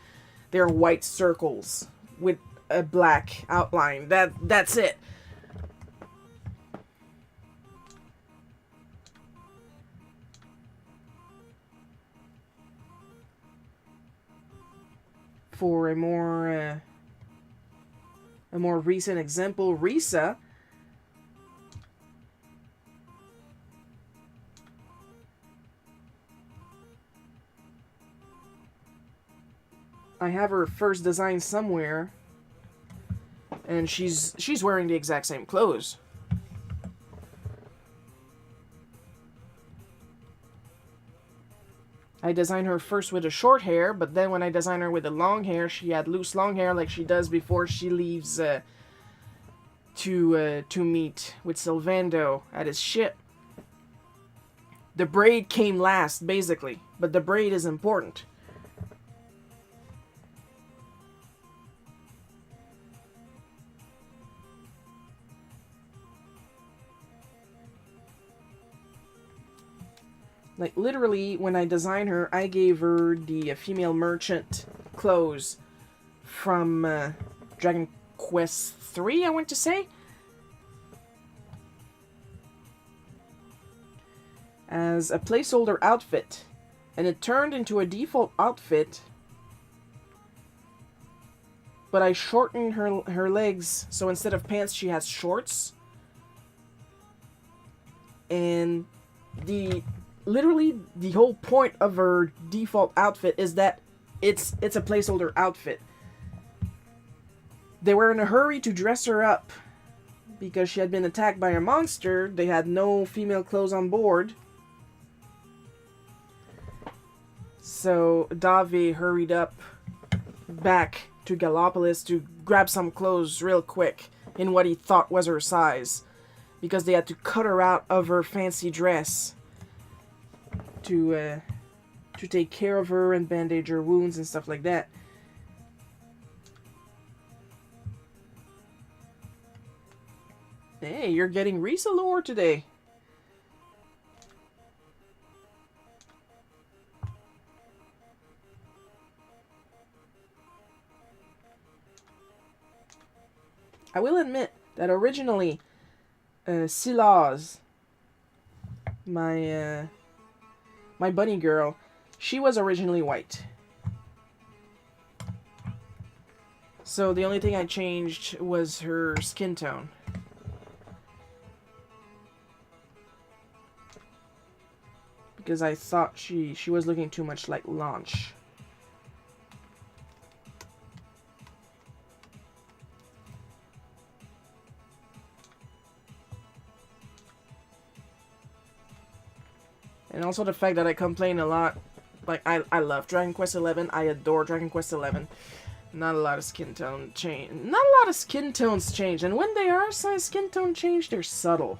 they're white circles with a black outline. That's it. For a more recent example, Risa. I have her first design somewhere, and she's wearing the exact same clothes. I designed her first with the short hair, but then when I designed her with the long hair, she had loose long hair like she does before she leaves to meet with Sylvando at his ship. The braid came last, basically, but the braid is important. Like, literally, when I designed her, I gave her the female merchant clothes from Dragon Quest 3, I want to say. As a placeholder outfit. And it turned into a default outfit. But I shortened her legs, so instead of pants, she has shorts. And literally, the whole point of her default outfit is that it's a placeholder outfit. They were in a hurry to dress her up because she had been attacked by a monster. They had no female clothes on board. So Dave hurried up back to Gallopolis to grab some clothes real quick in what he thought was her size, because they had to cut her out of her fancy dress to take care of her and bandage her wounds and stuff like that. Hey, you're getting Risa lore today. I will admit that originally, Silaz, my bunny girl, she was originally white. So the only thing I changed was her skin tone. Because I thought she was looking too much like Launch. And also the fact that I complain a lot. Like, I love Dragon Quest 11. I adore Dragon Quest 11. Not a lot of skin tone change. Not a lot of skin tones change. And when they are skin tone change, they're subtle.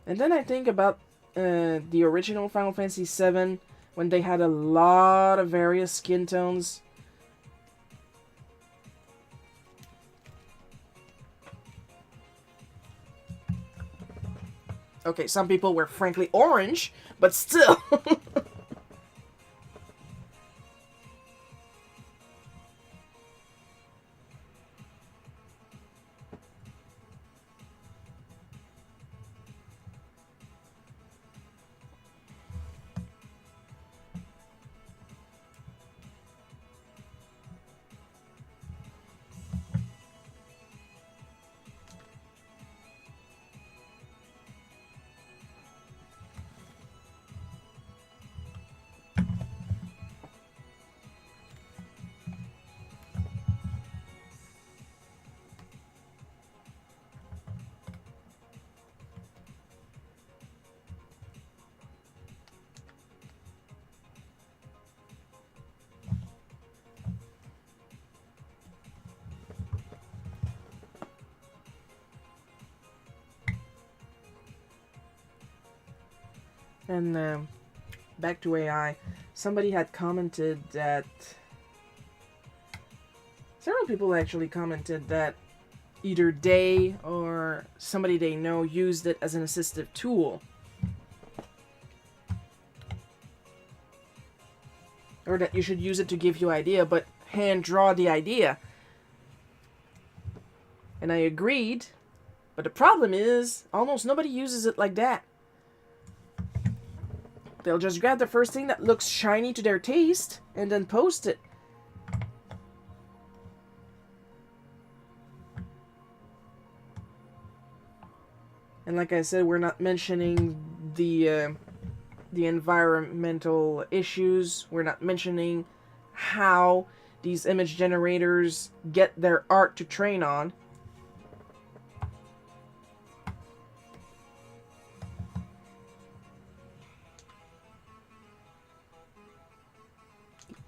And then I think about the original Final Fantasy VII, when they had a lot of various skin tones. Okay, some people were frankly orange, but still. And back to AI. Somebody had commented that... Several people actually commented that either they or somebody they know used it as an assistive tool. Or that you should use it to give you idea, but hand draw the idea. And I agreed, but the problem is, almost nobody uses it like that. They'll just grab the first thing that looks shiny to their taste, and then post it. And like I said, we're not mentioning the environmental issues. We're not mentioning how these image generators get their art to train on.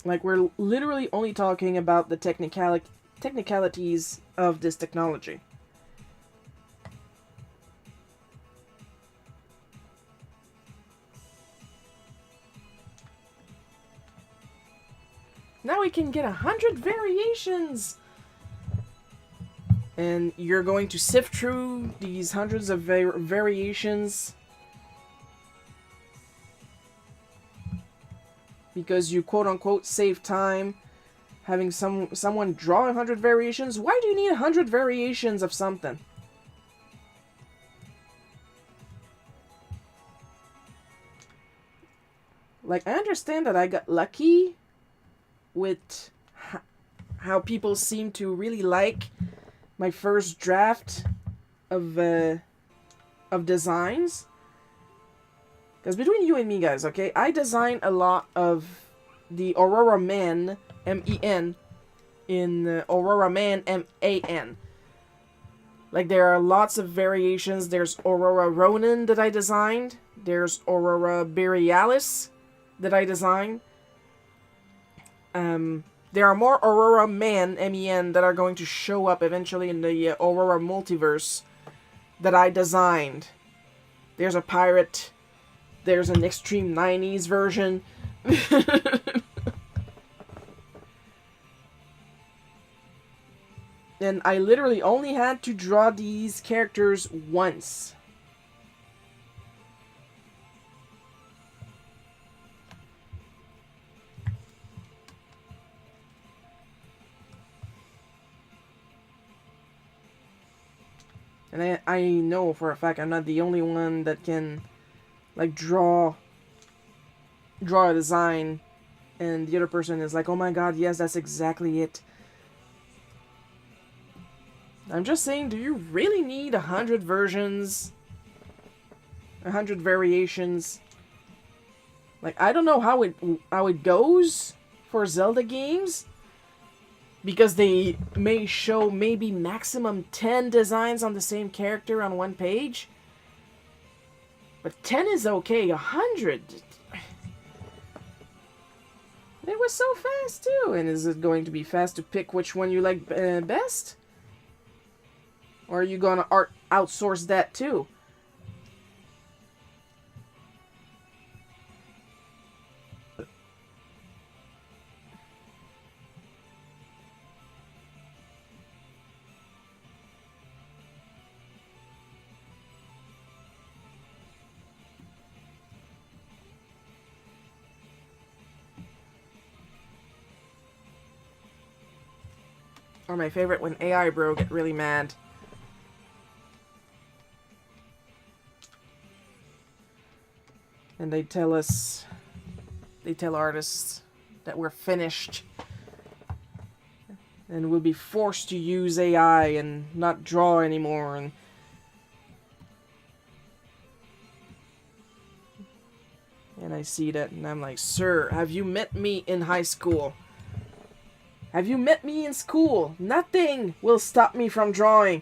Like, we're literally only talking about the technicalities of this technology. Now we can get 100 variations! And you're going to sift through these hundreds of variations because you quote-unquote save time having someone draw 100 variations. Why do you need 100 variations of something? Like, I understand that I got lucky with how people seem to really like my first draft of designs. Because between you and me, guys, okay, I design a lot of the Aurora Man, M-E-N, in Aurora Man, M-A-N. Like, there are lots of variations. There's Aurora Ronin that I designed. There's Aurora Borealis that I designed. There are more Aurora Man, M-E-N, that are going to show up eventually in the Aurora multiverse that I designed. There's a pirate. There's an extreme 90s version. And I literally only had to draw these characters once. And I know for a fact I'm not the only one that can, like, draw a design, and the other person is like, oh my god, yes, that's exactly it. I'm just saying, do you really need 100 versions? 100 variations? Like, I don't know how it goes for Zelda games, because they may show maybe maximum 10 designs on the same character on one page. But 10 is okay, 100... It was so fast, too. And is it going to be fast to pick which one you like best? Or are you going to outsource that, too? Or my favorite, when AI bro get really mad. And they tell artists that we're finished. And we'll be forced to use AI and not draw anymore. And I see that and I'm like, sir, have you met me in high school? Have you met me in school? Nothing will stop me from drawing.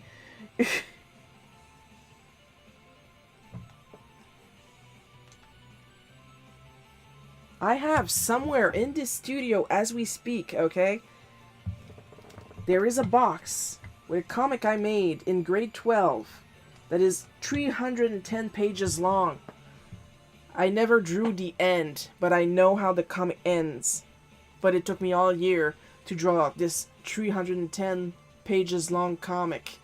I have somewhere in this studio as we speak, okay? There is a box with a comic I made in grade 12 that is 310 pages long. I never drew the end, but I know how the comic ends. But it took me all year to draw this 310 pages long comic.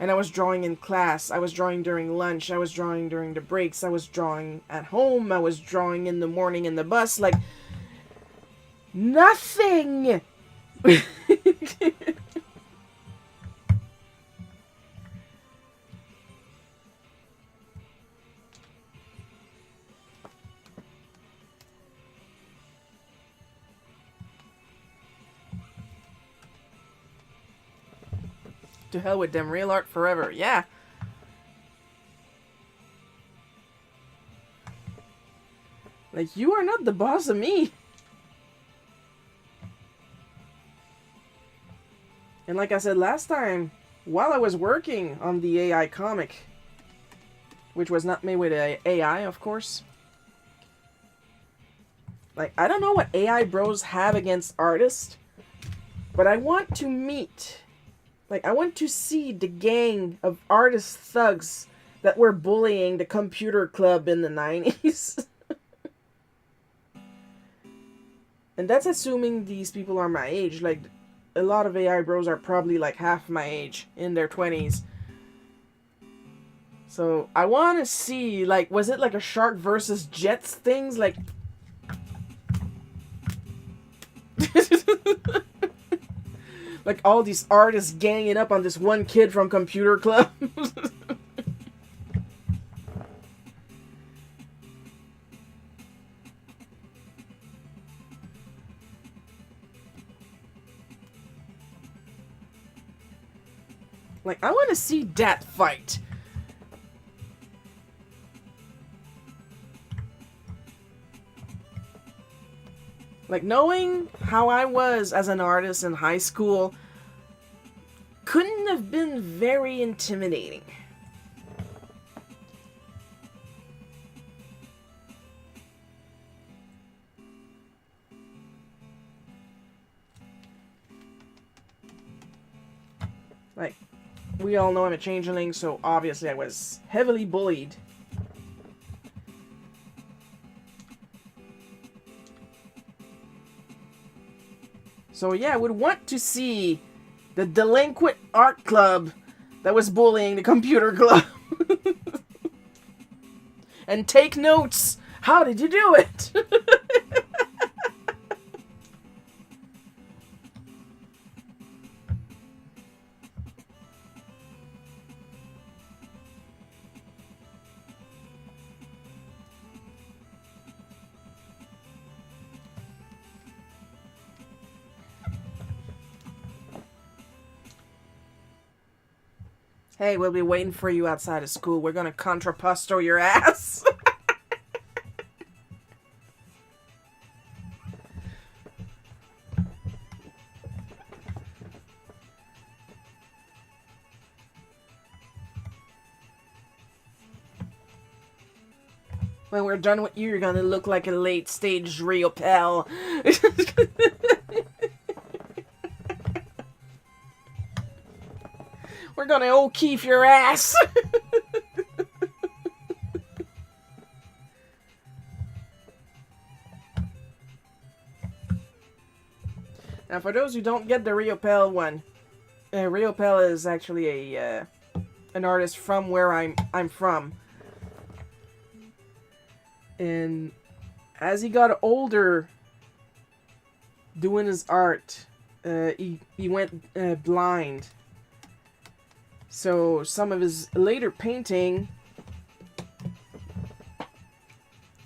And I was drawing in class, I was drawing during lunch, I was drawing during the breaks, I was drawing at home, I was drawing in the morning in the bus, like... Nothing! To hell with them, real art forever, yeah. Like, you are not the boss of me. And like I said last time, while I was working on the AI comic, which was not made with AI, of course. Like, I don't know what AI bros have against artists, but I want to meet... Like, I want to see the gang of artist thugs that were bullying the computer club in the 90s. And that's assuming these people are my age. Like, a lot of AI bros are probably like half my age, in their 20s. So, I want to see, like, was it like a shark versus jets things? Like... Like all these artists ganging up on this one kid from Computer Club. Like, I want to see that fight. Like, knowing how I was as an artist in high school couldn't have been very intimidating. Like, we all know I'm a changeling, so obviously I was heavily bullied. So yeah, I would want to see the delinquent art club that was bullying the computer club. And take notes. How did you do it? Hey, we'll be waiting for you outside of school. We're gonna contrapposto your ass. When we're done with you, you're gonna look like a late-stage Rio pal. We're gonna O'Keefe your ass. Now, for those who don't get the Rio Pell one, Rio Pell is actually a an artist from where I'm from. And as he got older, doing his art, he went blind. So some of his later painting,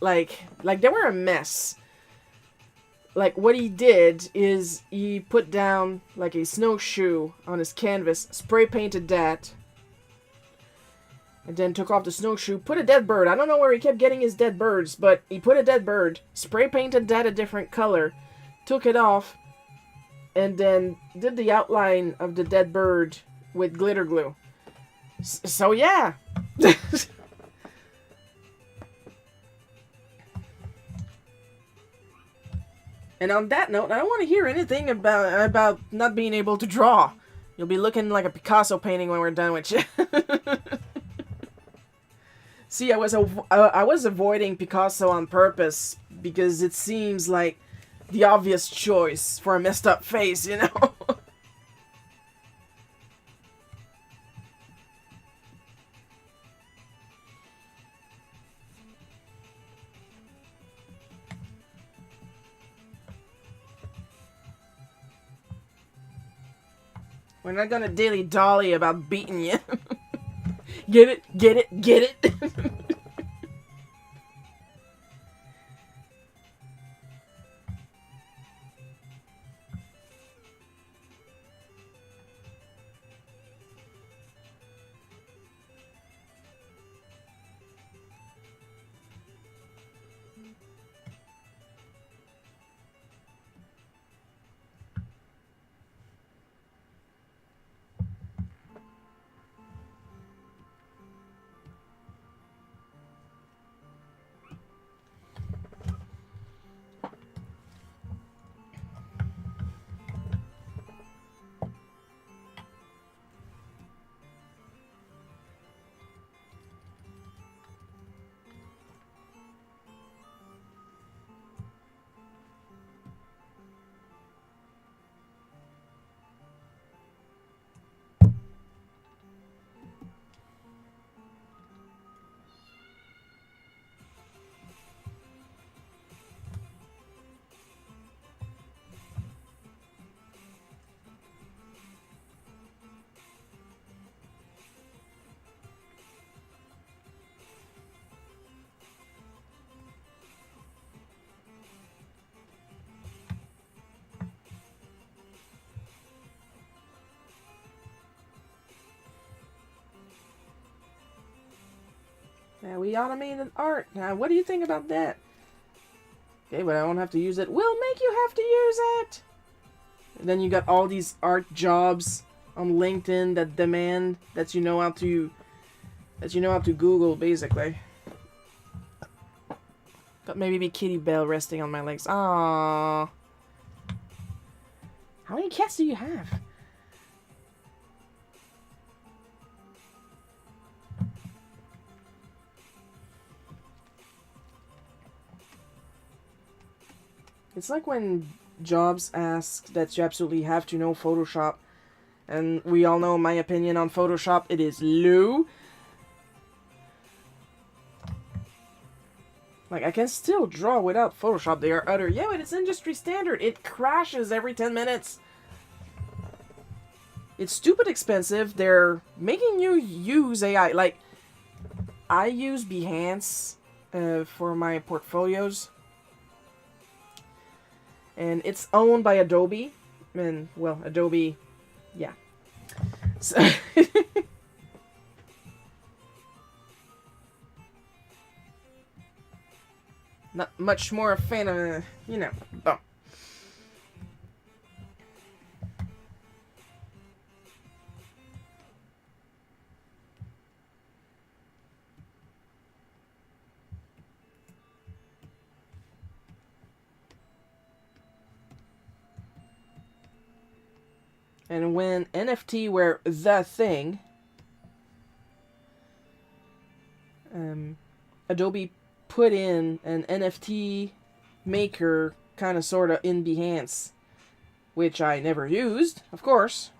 like they were a mess. Like, what he did is he put down like a snowshoe on his canvas, spray painted that, and then took off the snowshoe, put a dead bird. I don't know where he kept getting his dead birds, but he put a dead bird, spray painted that a different color, took it off, and then did the outline of the dead bird with glitter glue. So yeah. And on that note, I don't want to hear anything about not being able to draw. You'll be looking like a Picasso painting when we're done with you. See, I was avoiding Picasso on purpose because it seems like the obvious choice for a messed up face, you know? We're not gonna dilly-dally about beating you. Get it? Get it? Get it? Now we automated art. Now, what do you think about that? Okay, but I won't have to use it. We'll make you have to use it! And then you got all these art jobs on LinkedIn that demand that you know how to Google, basically. Got my baby Kitty Bell resting on my legs. Aww. How many cats do you have? It's like when Jobs asked that you absolutely have to know Photoshop. And we all know my opinion on Photoshop. It is low. Like, I can still draw without Photoshop. They are utter... Yeah, but it's industry standard. It crashes every 10 minutes. It's stupid expensive. They're making you use AI. Like, I use Behance for my portfolios. And it's owned by Adobe. And, well, Adobe... Yeah. So... Not much more a fan of, you know, oh. And when NFT were the thing, Adobe put in an NFT maker kind of sort of in Behance, which I never used, of course.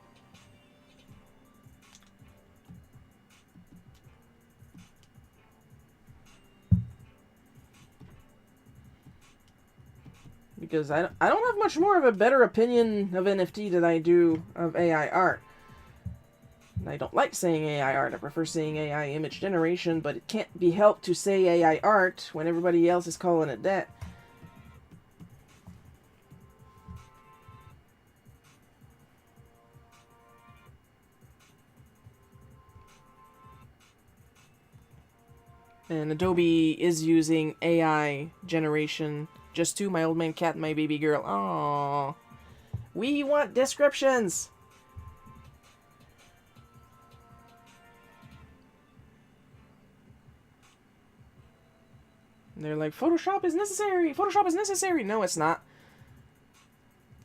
Because I don't have much more of a better opinion of NFT than I do of AI art. I don't like saying AI art. I prefer saying AI image generation, but it can't be helped to say AI art when everybody else is calling it that. And Adobe is using AI generation just to my old man cat and my baby girl. Aww. We want descriptions! And they're like, Photoshop is necessary! Photoshop is necessary! No, it's not.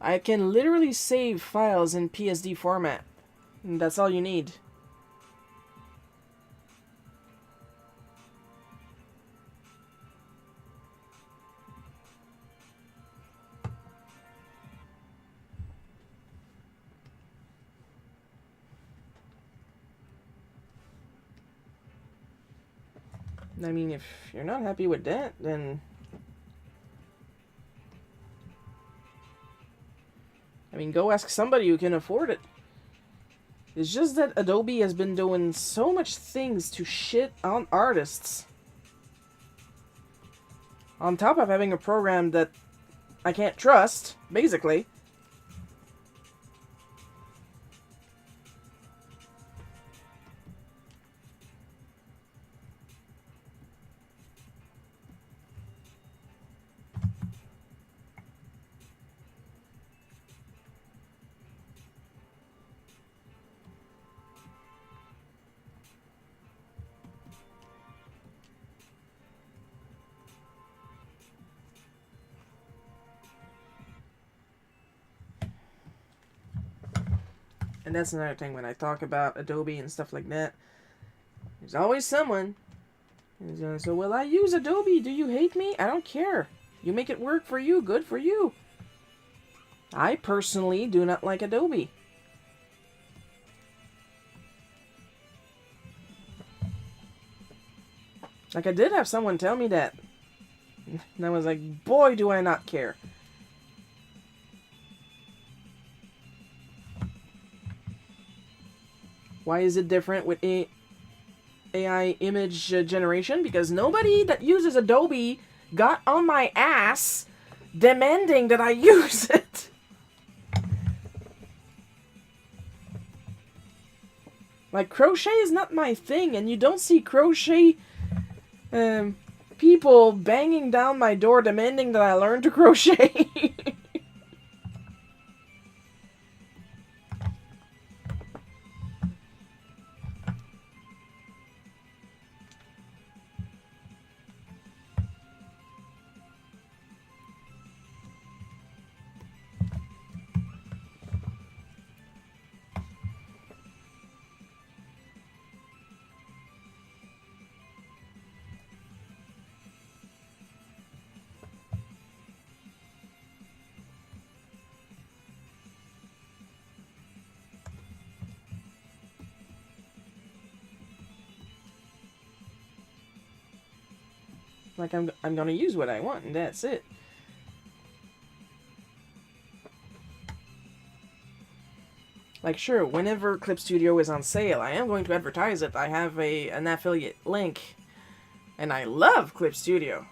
I can literally save files in PSD format. And that's all you need. I mean, if you're not happy with that, then... I mean, go ask somebody who can afford it. It's just that Adobe has been doing so much things to shit on artists. On top of having a program that I can't trust, basically. And that's another thing when I talk about Adobe and stuff like that. There's always someone who's gonna say, well, I use Adobe. Do you hate me? I don't care. You make it work for you. Good for you. I personally do not like Adobe. Like, I did have someone tell me that. And I was like, boy, do I not care. Why is it different with AI image generation? Because nobody that uses Adobe got on my ass demanding that I use it. Like, crochet is not my thing, and you don't see crochet people banging down my door demanding that I learn to crochet. Like, I'm gonna use what I want, and that's it. Like, sure, whenever Clip Studio is on sale, I am going to advertise it. I have an affiliate link, and I love Clip Studio.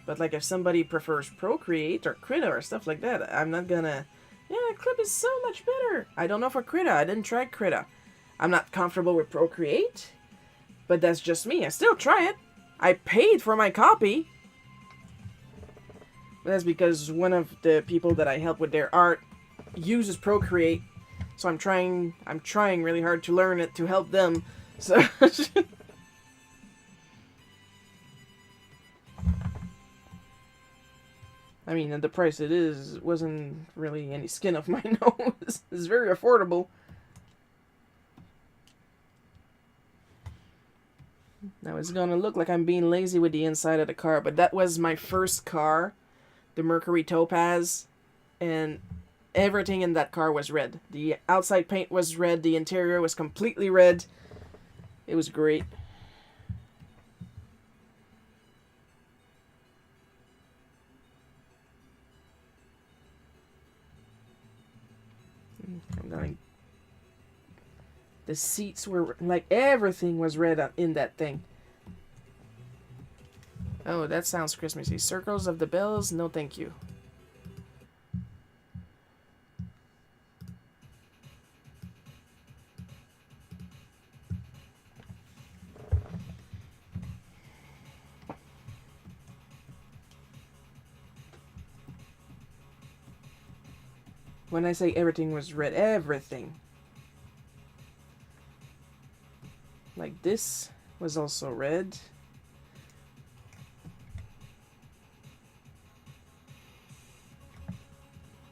But, like, if somebody prefers Procreate or Krita or stuff like that, I'm not gonna... Yeah, Clip is so much better. I don't know for Krita. I didn't try Krita. I'm not comfortable with Procreate, but that's just me. I still try it. I paid for my copy. That's because one of the people that I help with their art uses Procreate, so I'm trying really hard to learn it to help them. So I mean, at the price it is, wasn't really any skin off my nose. It's very affordable. Now it's gonna look like I'm being lazy with the inside of the car, but that was my first car, the Mercury Topaz, and everything in that car was red. The outside paint was red, the interior was completely red. It was great. I'm going... The seats were, like, everything was red in that thing. Oh, that sounds Christmassy. Circles of the bells? No, thank you. When I say everything was red, everything. Like, this was also red.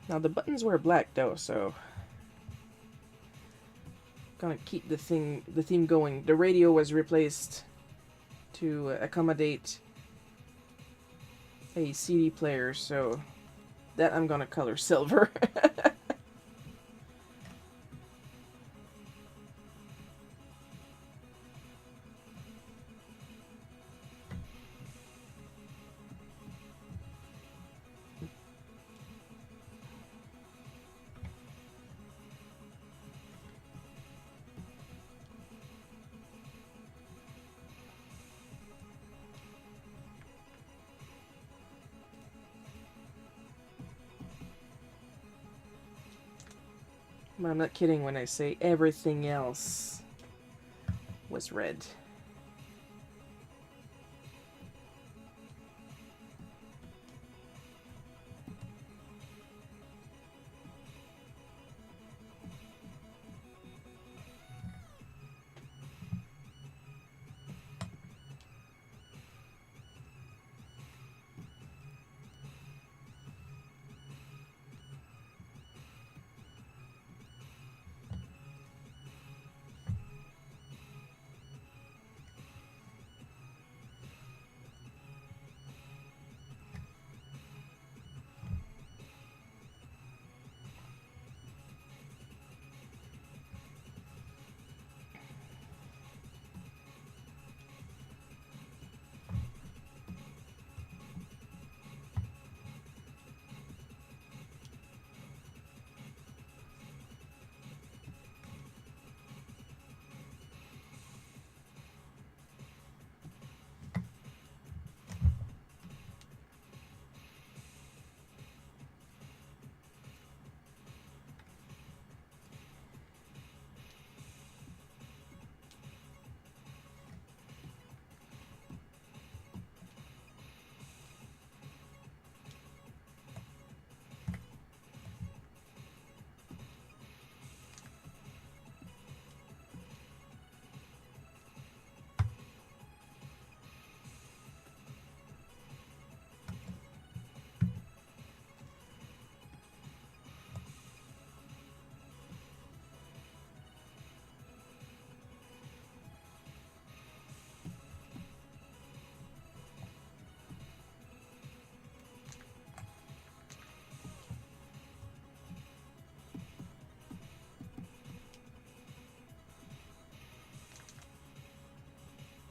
Now the buttons were black though, so gonna keep the theme going. The radio was replaced to accommodate a CD player, so that I'm gonna color silver. I'm not kidding when I say everything else was red.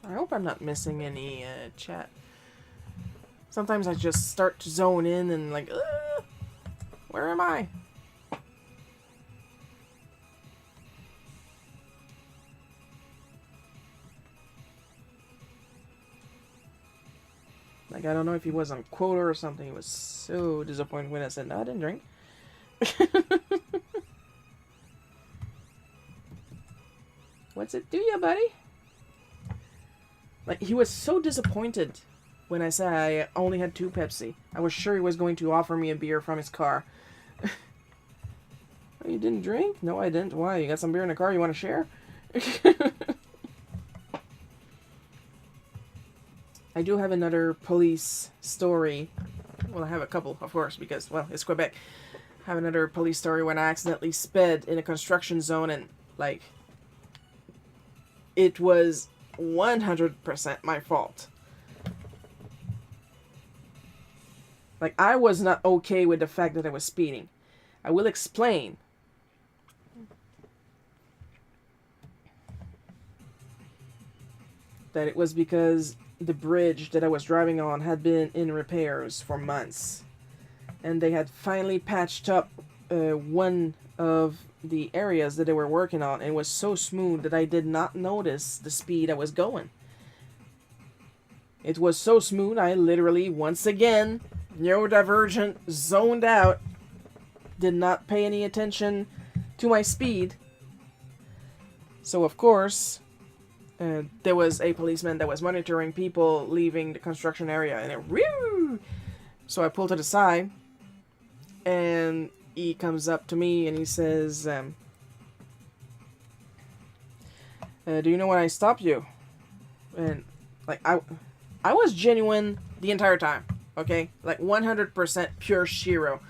I hope I'm not missing any chat. Sometimes I just start to zone in and like, where am I? Like, I don't know if he was on quota or something. He was so disappointed when I said, no, I didn't drink. What's it do ya, buddy? Like, he was so disappointed when I said I only had 2 Pepsi. I was sure he was going to offer me a beer from his car. Oh, you didn't drink? No, I didn't. Why? You got some beer in the car you want to share? I do have another police story. Well, I have a couple, of course, because, well, it's Quebec. I have another police story when I accidentally sped in a construction zone and, like, it was 100% my fault. Like, I was not okay with the fact that I was speeding. I will explain. That it was because the bridge that I was driving on had been in repairs for months. And they had finally patched up one of the areas that they were working on. And it was so smooth that I did not notice the speed I was going. It was so smooth, I literally, once again, neurodivergent, zoned out, did not pay any attention to my speed. So, of course, there was a policeman that was monitoring people leaving the construction area, and it, whew! So I pulled to the side, and he comes up to me and he says, do you know when I stopped you? And, like, I was genuine the entire time, okay? Like, 100% pure Shiro.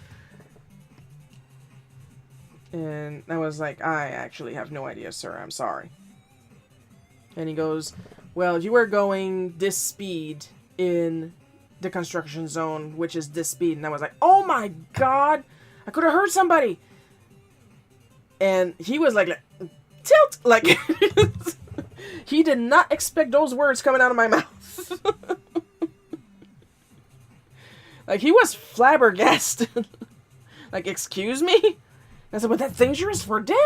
And I was like, I actually have no idea, sir. I'm sorry. And he goes, well, you were going this speed in the construction zone, which is this speed. And I was like, oh my god! I could have hurt somebody! And he was like tilt! Like, he did not expect those words coming out of my mouth. Like, he was flabbergasted. Like, excuse me? I said, but that's dangerous for them!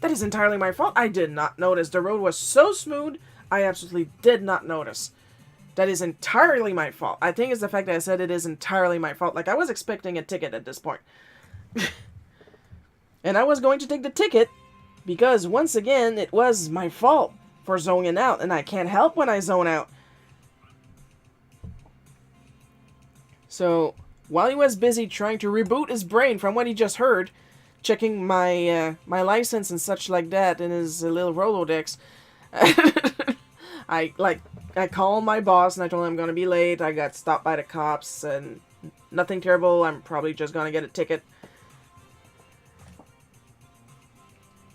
That is entirely my fault. I did not notice. The road was so smooth, I absolutely did not notice. That is entirely my fault. I think it's the fact that I said it is entirely my fault. Like, I was expecting a ticket at this point. And I was going to take the ticket because, once again, it was my fault for zoning out, and I can't help when I zone out. So, while he was busy trying to reboot his brain from what he just heard, checking my my license and such like that in his little Rolodex, I called my boss and I told him I'm gonna be late. I got stopped by the cops and nothing terrible. I'm probably just gonna get a ticket.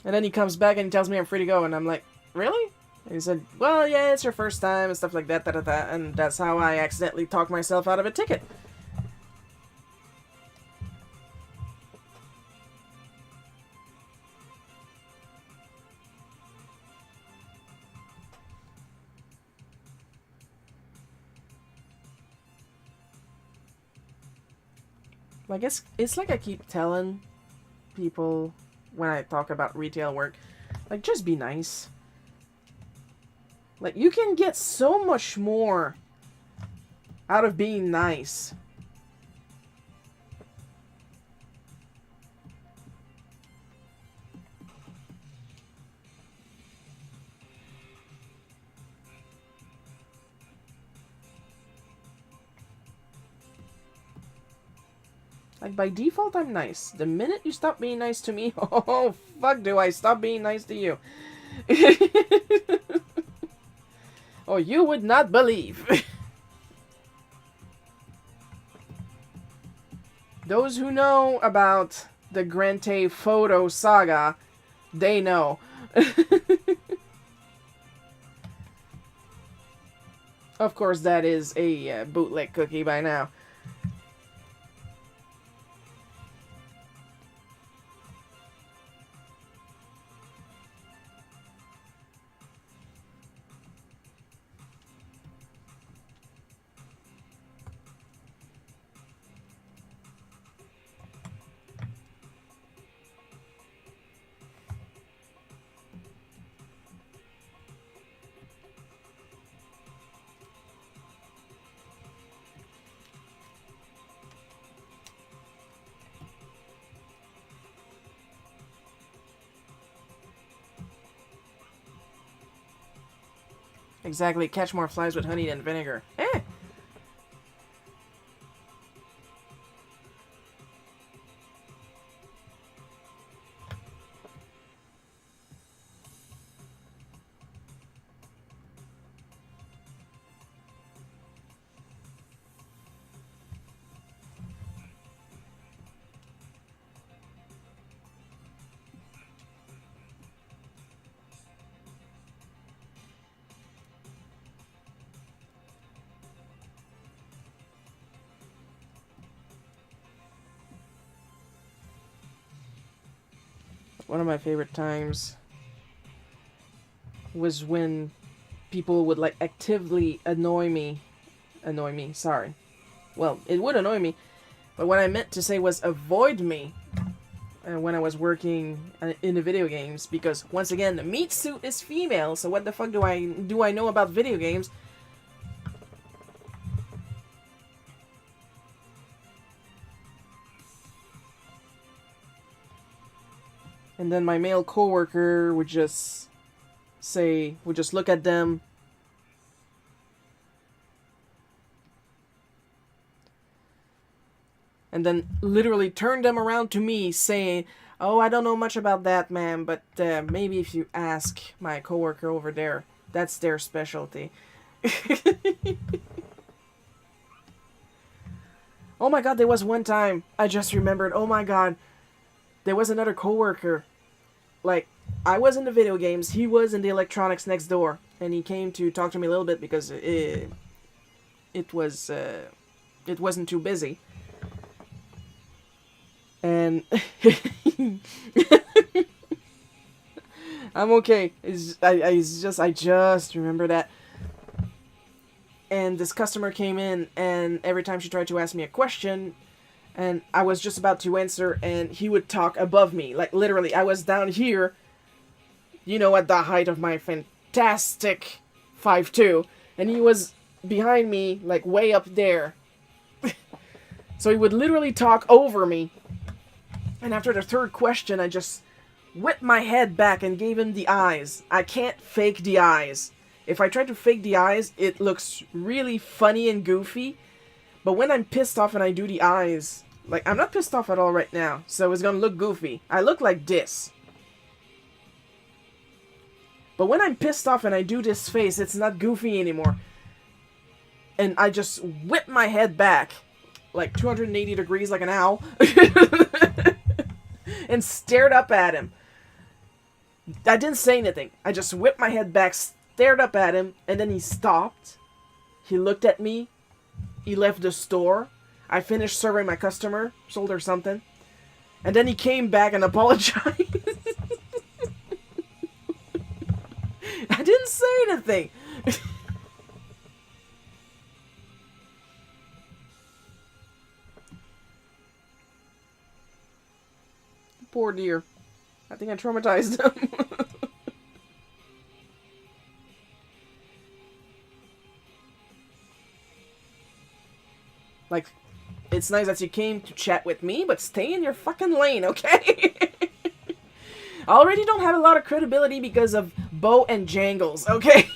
And then he comes back and he tells me I'm free to go, and I'm like, really? And he said, well, yeah, it's your first time and stuff like that, and that's how I accidentally talked myself out of a ticket. I guess it's like I keep telling people when I talk about retail work, like, just be nice. Like, you can get so much more out of being nice. Like, by default, I'm nice. The minute you stop being nice to me, oh, fuck, do I stop being nice to you. Oh, you would not believe. Those who know about the Grand Theft Photo saga, they know. Of course, that is a bootleg cookie by now. Exactly, catch more flies with honey than vinegar. Eh! One of my favorite times was when people would, like, actively annoy me, sorry. Well, it would annoy me, but what I meant to say was avoid me when I was working in the video games, because, once again, the meat suit is female, so what the fuck do I know about video games? And then my male coworker would just look at them. And then literally turn them around to me saying, oh, I don't know much about that, ma'am, but maybe if you ask my coworker over there, that's their specialty. Oh my god, there was one time, I just remembered, oh my god, there was another coworker. Like, I was in the video games, he was in the electronics next door, and he came to talk to me a little bit because it wasn't too busy. And I'm okay. I just remember that. And this customer came in, and every time she tried to ask me a question, and I was just about to answer, and he would talk above me. Like, literally, I was down here, you know, at the height of my fantastic 5'2", and he was behind me, like, way up there. So he would literally talk over me. And after the third question, I just whipped my head back and gave him the eyes. I can't fake the eyes. If I try to fake the eyes, it looks really funny and goofy. But when I'm pissed off and I do the eyes, like, I'm not pissed off at all right now, so it's gonna look goofy. I look like this. But when I'm pissed off and I do this face, it's not goofy anymore. And I just whip my head back, like 280 degrees like an owl, and stared up at him. I didn't say anything. I just whipped my head back, stared up at him, and then he stopped. He looked at me. He left the store. I finished serving my customer, sold her something. And then he came back and apologized. I didn't say anything. Poor dear. I think I traumatized him. Like, it's nice that you came to chat with me, but stay in your fucking lane, okay? I already don't have a lot of credibility because of Bo and Jangles, okay?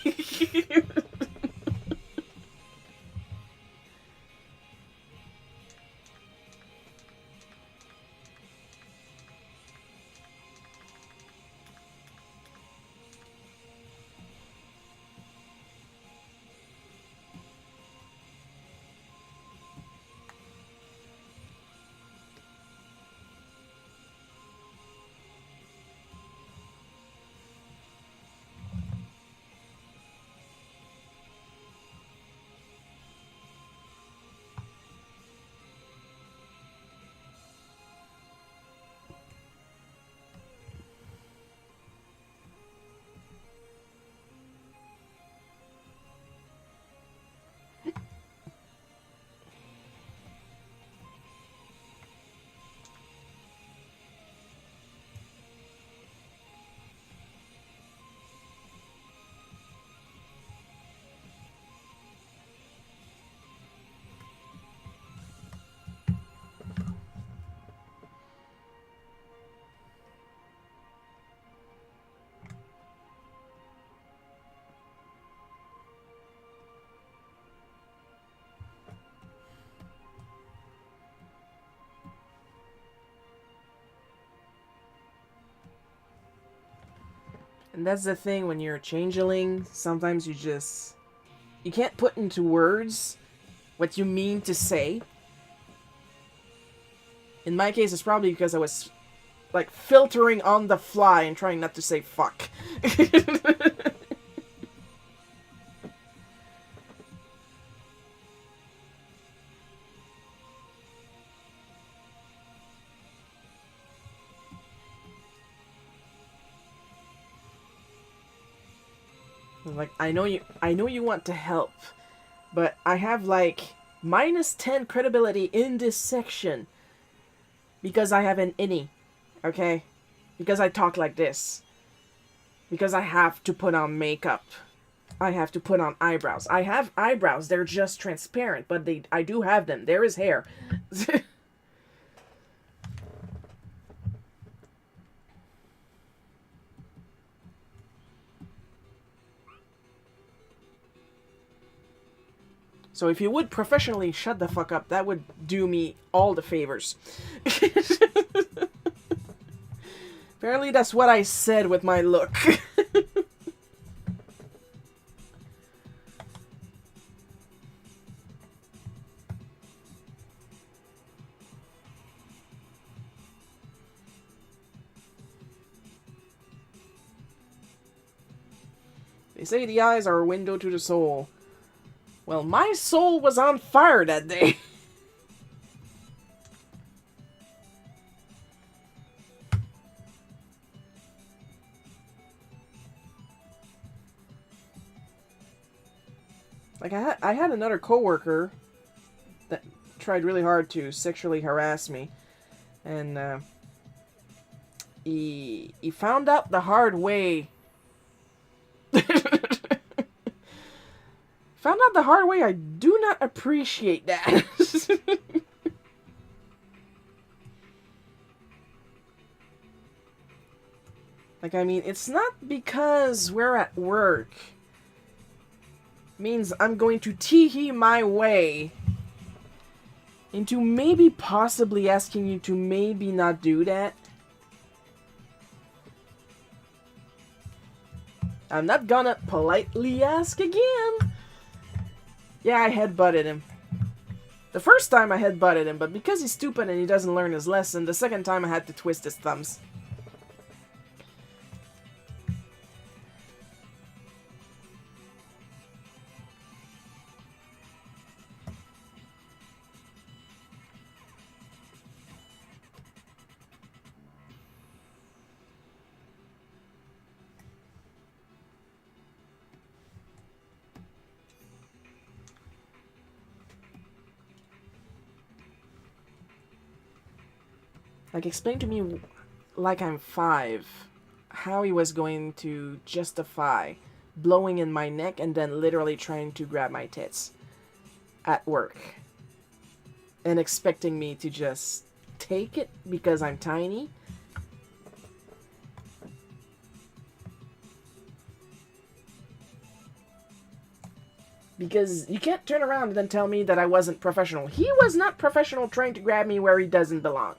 And that's the thing, when you're a changeling, sometimes you can't put into words what you mean to say. In my case, it's probably because I was, like, filtering on the fly and trying not to say fuck. Like, I know you want to help, but I have like -10 credibility in this section because I have an innie, okay? Because I talk like this. Because I have to put on makeup. I have to put on eyebrows. I have eyebrows, they're just transparent, but I do have them. There is hair. So if you would professionally shut the fuck up, that would do me all the favors. Apparently that's what I said with my look. They say the eyes are a window to the soul. Well, my soul was on fire that day. Like, I had another coworker that tried really hard to sexually harass me. And, he found out the hard way. Found out the hard way, I do not appreciate that. Like, I mean, it's not because we're at work. It means I'm going to tee-hee my way into maybe possibly asking you to maybe not do that. I'm not gonna politely ask again. Yeah, I headbutted him. The first time I headbutted him, but because he's stupid and he doesn't learn his lesson, the second time I had to twist his thumbs. Like, explain to me, like I'm 5, how he was going to justify blowing in my neck and then literally trying to grab my tits at work. And expecting me to just take it because I'm tiny. Because you can't turn around and then tell me that I wasn't professional. He was not professional trying to grab me where he doesn't belong.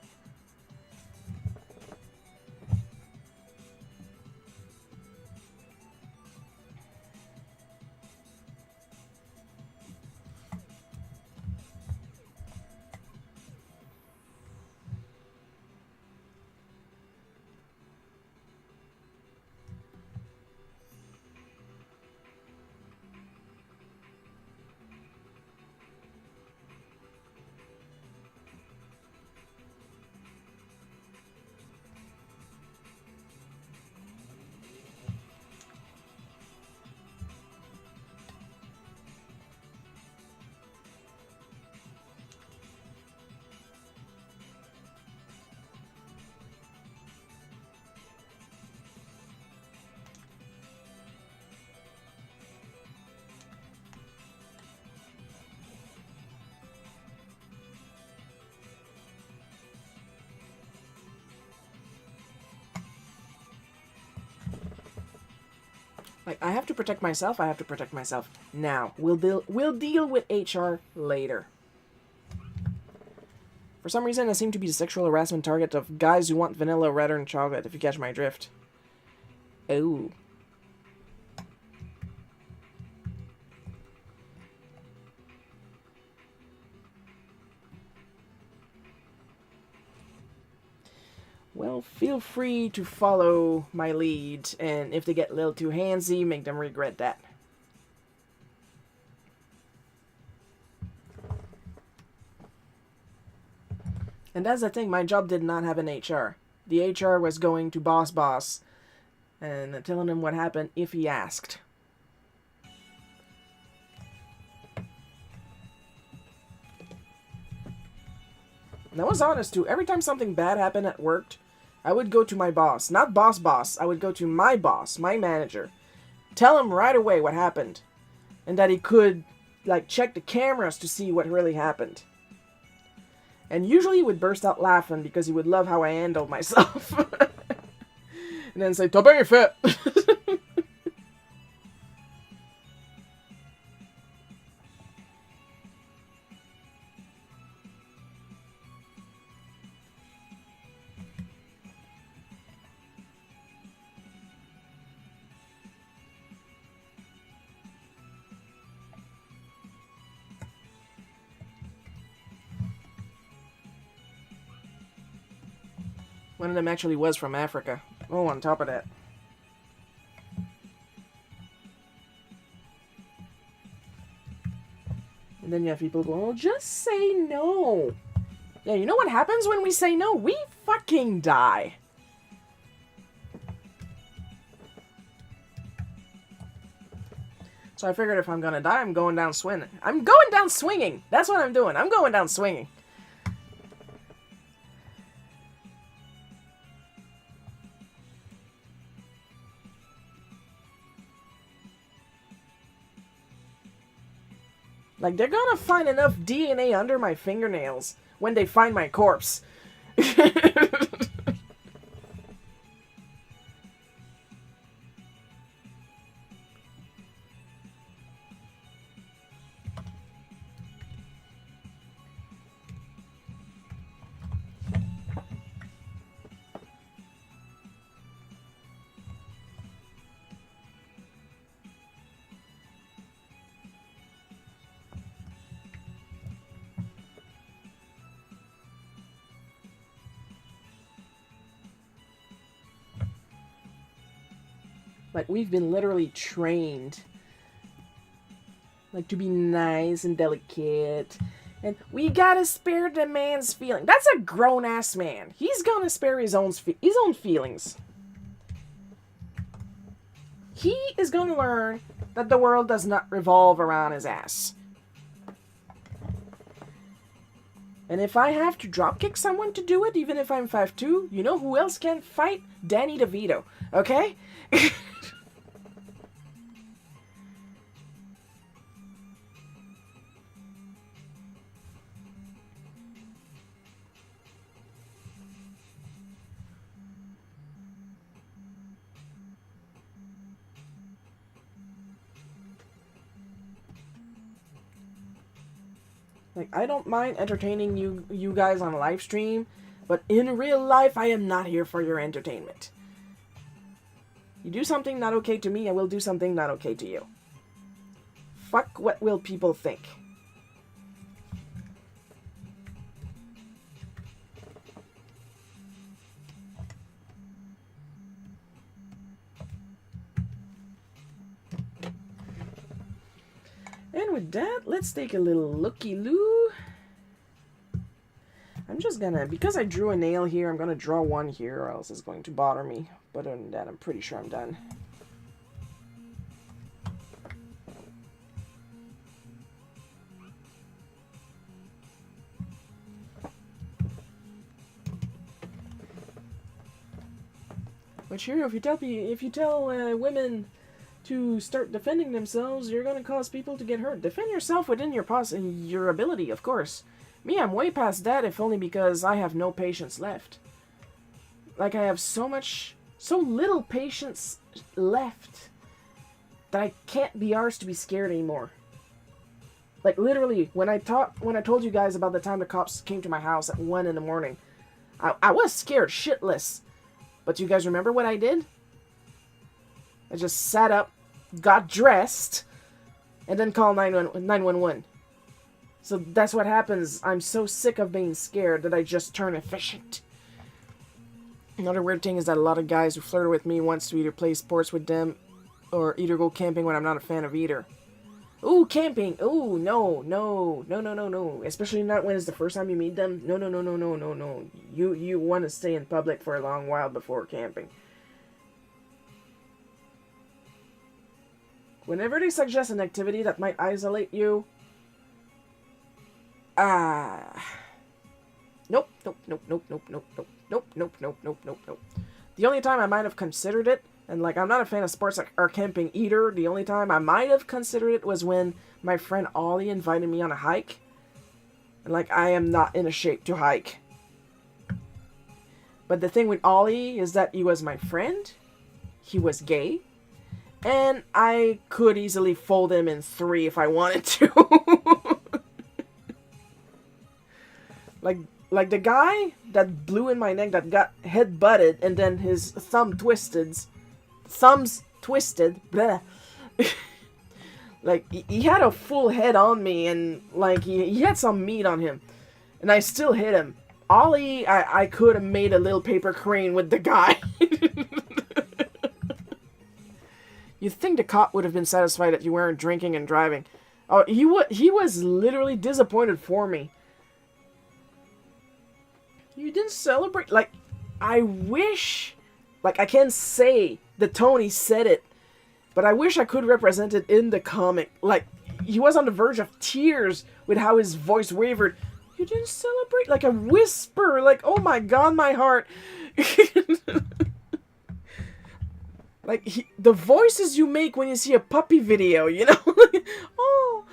Like, I have to protect myself. I have to protect myself now. We'll deal with HR later. For some reason, I seem to be the sexual harassment target of guys who want vanilla rather than chocolate, if you catch my drift. Oh. Well, feel free to follow my lead, and if they get a little too handsy, make them regret that. And that's the thing, my job did not have an HR. The HR was going to boss and telling him what happened if he asked. And I was honest too, every time something bad happened at work, I would go to my boss. Not boss, I would go to my boss, my manager. Tell him right away what happened. And that he could, like, check the cameras to see what really happened. And usually he would burst out laughing because he would love how I handled myself. And then say, "T'as bien fait." One of them actually was from Africa. Oh, on top of that. And then you have people going, "Oh, just say no." Yeah, you know what happens when we say no? We fucking die. So I figured if I'm gonna die, I'm going down swinging. I'm going down swinging! That's what I'm doing. I'm going down swinging. Like, they're gonna find enough DNA under my fingernails when they find my corpse. Like, we've been literally trained, like, to be nice and delicate. And we gotta spare the man's feelings. That's a grown-ass man. He's gonna spare his own feelings. He is gonna learn that the world does not revolve around his ass. And if I have to dropkick someone to do it, even if I'm 5'2", you know who else can fight? Danny DeVito, okay? Like, I don't mind entertaining you guys on a live stream, but in real life, I am not here for your entertainment. You do something not okay to me, I will do something not okay to you. Fuck what will people think. And with that, let's take a little looky-loo. I'm just gonna, because I drew a nail here, I'm gonna draw one here, or else it's going to bother me. But other than that, I'm pretty sure I'm done. But sure, if you tell women to start defending themselves, you're gonna cause people to get hurt. Defend yourself within your ability, of course. Me, I'm way past that, if only because I have no patience left. Like, I have so little patience left that I can't be arsed to be scared anymore. Like, literally, when I told you guys about the time the cops came to my house at 1 in the morning, I was scared shitless. But you guys remember what I did? I just sat up, got dressed, and then called 911. So that's what happens. I'm so sick of being scared that I just turn efficient. Another weird thing is that a lot of guys who flirt with me wants to either play sports with them or either go camping when I'm not a fan of either. Ooh, camping. Ooh, no. Especially not when it's the first time you meet them. No. You want to stay in public for a long while before camping. Whenever they suggest an activity that might isolate you, Nope. The only time I might have considered it, and like I'm not a fan of sports or camping either, the only time I might have considered it was when my friend Ollie invited me on a hike. And like, I am not in a shape to hike. But the thing with Ollie is that he was my friend, he was gay, and I could easily fold him in 3 if I wanted to. Like the guy that blew in my neck that got head butted and then his thumbs twisted, bleh. Like, he had a full head on me, and like he had some meat on him, and I still hit him. Ollie, I could have made a little paper crane with the guy. You'd think the cop would have been satisfied that you weren't drinking and driving. Oh, he was literally disappointed for me. You didn't celebrate? Like, I wish... Like, I can't say the Tony said it, but I wish I could represent it in the comic. Like, he was on the verge of tears with how his voice wavered. You didn't celebrate? Like a whisper. Like, oh my god, my heart. Like, the voices you make when you see a puppy video, you know? Oh.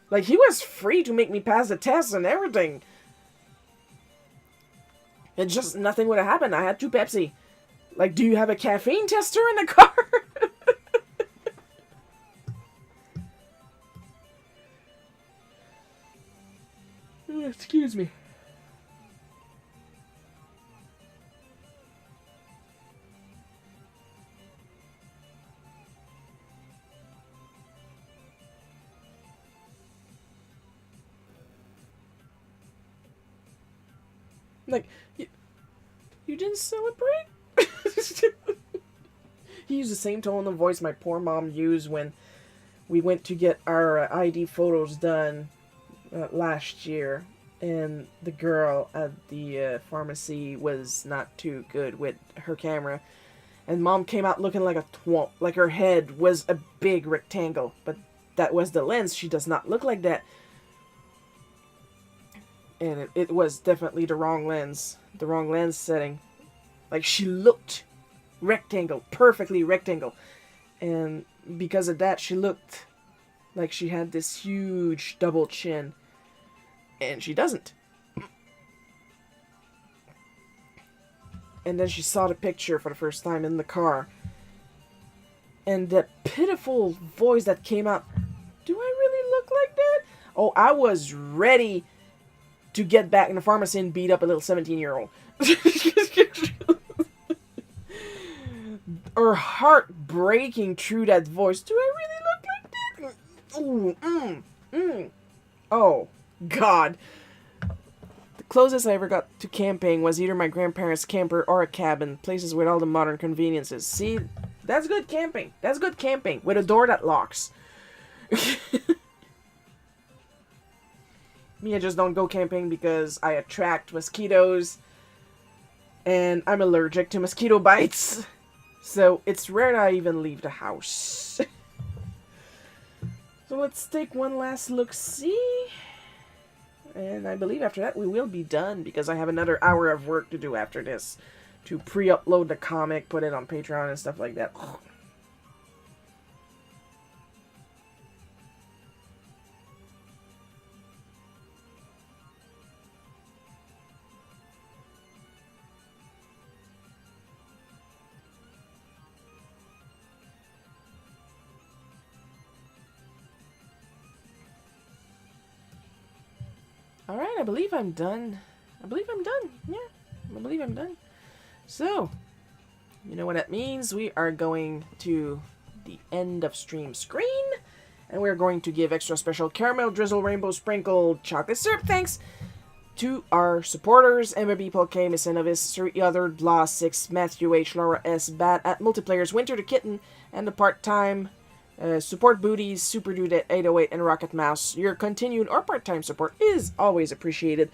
Like, he was free to make me pass the test and everything. And just nothing would have happened. I had 2 Pepsi. Like, do you have a caffeine tester in the car? Excuse me. Like, you didn't celebrate? He used the same tone of voice my poor mom used when we went to get our ID photos done last year. And the girl at the pharmacy was not too good with her camera. And Mom came out looking like a twomp. Like her head was a big rectangle. But that was the lens. She does not look like that. And it was definitely the wrong lens. The wrong lens setting. Like, she looked rectangle. Perfectly rectangle. And because of that, she looked like she had this huge double chin. And she doesn't. And then she saw the picture for the first time in the car. And that pitiful voice that came out, do I really look like that? Oh, I was ready to get back in the pharmacy and beat up a little 17-year-old. Her heart breaking through that voice. Do I really look like that? Oh, God. The closest I ever got to camping was either my grandparents' camper or a cabin. Places with all the modern conveniences. See, that's good camping. That's good camping. With a door that locks. Me, I just don't go camping because I attract mosquitoes. And I'm allergic to mosquito bites. So it's rare that I even leave the house. So let's take one last look-see. And I believe after that we will be done, because I have another hour of work to do after this. To pre-upload the comic, put it on Patreon and stuff like that. Alright, I believe I'm done. I believe I'm done. Yeah, I believe I'm done. So, you know what that means? We are going to the end of stream screen. And we're going to give extra special caramel drizzle rainbow sprinkled chocolate syrup thanks to our supporters: Emma B, Paul K, Miss Enovis, Sir Other, Blah 6, Matthew H, Laura S, Bat at Multiplayers, Winter the Kitten, and the part-time support booties, Super Dude at 808, and Rocket Mouse. Your continued or part-time support is always appreciated.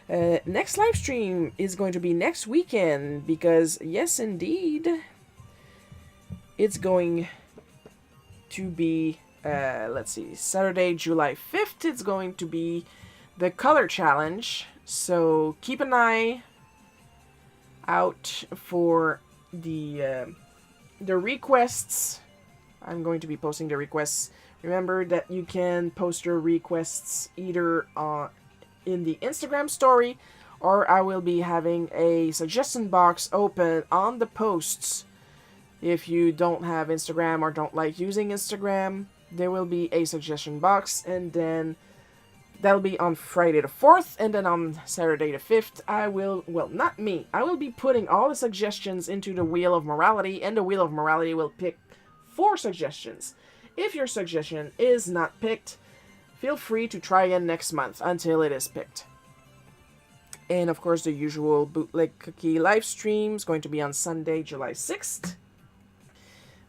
Next live stream is going to be next weekend, because yes indeed, it's going to be, let's see, Saturday, July 5th, it's going to be the color challenge. So keep an eye out for the requests. I'm going to be posting the requests. Remember that you can post your requests either in the Instagram story, or I will be having a suggestion box open on the posts. If you don't have Instagram or don't like using Instagram, there will be a suggestion box, and then that'll be on Friday the 4th, and then on Saturday the 5th, I will, well, not me, I will be putting all the suggestions into the Wheel of Morality, and the Wheel of Morality will pick 4 suggestions. If your suggestion is not picked, feel free to try again next month until it is picked. And of course, the usual Bootleg Cookie live stream is going to be on Sunday, July 6th.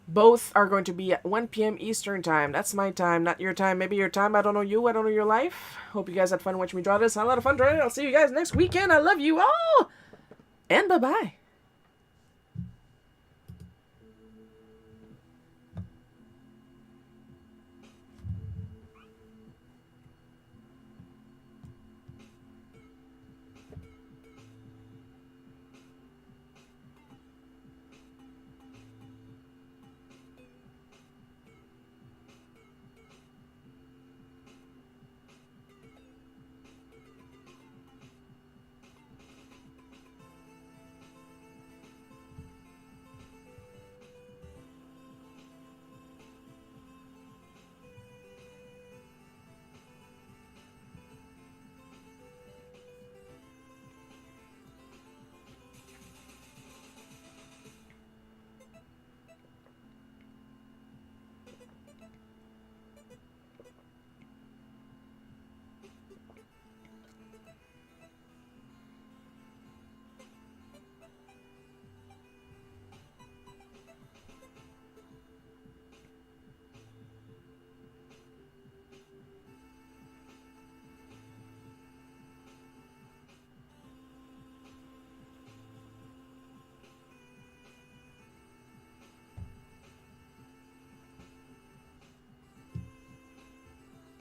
Both are going to be at 1 p.m. Eastern Time. That's my time, not your time. Maybe your time. I don't know you. I don't know your life. Hope you guys had fun watching me draw this. I had a lot of fun drawing it. I'll see you guys next weekend. I love you all. And bye-bye.